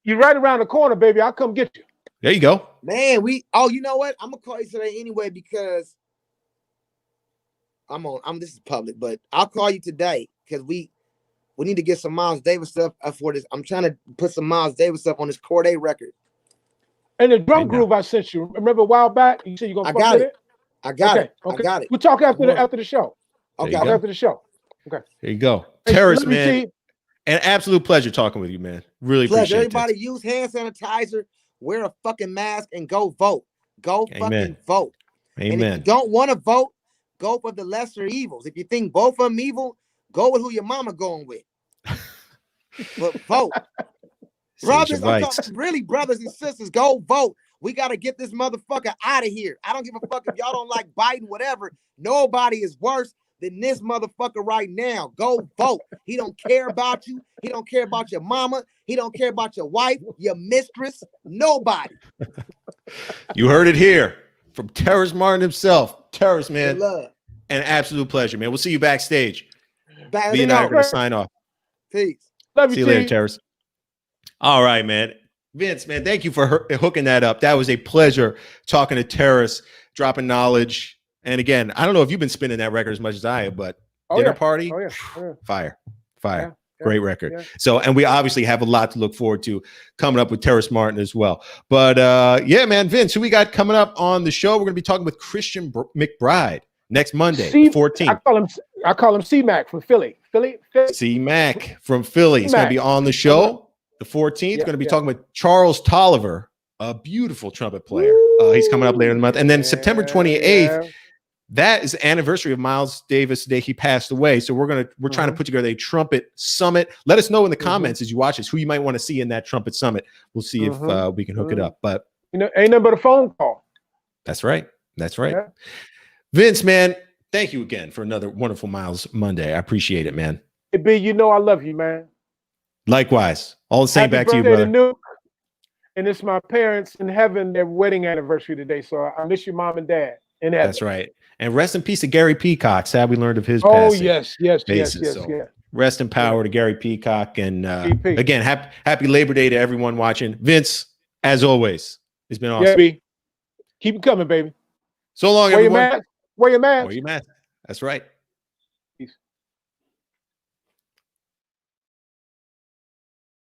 you're right around the corner, baby. I'll come get you. There you go. Man, you know what? I'm gonna call you today anyway because this is public, but I'll call you today because we need to get some Miles Davis stuff for this. I'm trying to put some Miles Davis stuff on this Corday record. And the drum groove I sent you. Remember a while back? You said you're gonna fuck with it? I got it. Okay. I got it. We'll talk after the show. Okay. After the show. Okay. There you go. Hey, Terrace, man. An absolute pleasure talking with you, man. Really appreciate it. Everybody use hand sanitizer, wear a fucking mask, and go vote. Go fucking vote. Amen. And if you don't want to vote, go for the lesser evils. If you think both of them evil, go with who your mama going with. But vote. Brothers, I'm talking, really, brothers and sisters, go vote. We got to get this motherfucker out of here. I don't give a fuck if y'all don't like Biden, whatever. Nobody is worse than this motherfucker right now. Go vote. He don't care about you. He don't care about your mama. He don't care about your wife, your mistress, nobody. You heard it here from Terrace Martin himself. Terrace, man, love. An absolute pleasure, man. We'll see you backstage. B and I are going to sign off. Peace. Love you, see you later, Terrace. All right, man. Vince, man, thank you for hooking that up. That was a pleasure talking to Terrace, dropping knowledge. And again, I don't know if you've been spinning that record as much as I have, but Dinner Party, fire. Yeah, great record. Yeah. So, and we obviously have a lot to look forward to coming up with Terrace Martin as well. But yeah, man, Vince, who we got coming up on the show? We're going to be talking with Christian McBride next Monday, 14th. I call him C-Mac from Philly. C-Mac from Philly. He's going to be on the show. The 14th, going to be talking with Charles Tolliver, a beautiful trumpet player. He's coming up later in the month. And then September 28th, that is the anniversary of Miles Davis, the day he passed away. So we're trying to put together a trumpet summit. Let us know in the comments as you watch this who you might want to see in that trumpet summit. We'll see if we can hook it up. But ain't nothing but a phone call. That's right. Yeah. Vince, man, thank you again for another wonderful Miles Monday. I appreciate it, man. Hey, B, you know I love you, man. Likewise. All the same. Back to you, brother. Nuke. And it's my parents in heaven, their wedding anniversary today. So I miss your mom and dad in heaven. That's right. And rest in peace to Gary Peacock. Sad we learned of his passing. Yes. Rest in power to Gary Peacock. And again, happy Labor Day to everyone watching. Vince, as always, it's been awesome. Yeah, keep it coming, baby. So long, everyone. Wear your mask. Wear your mask. That's right.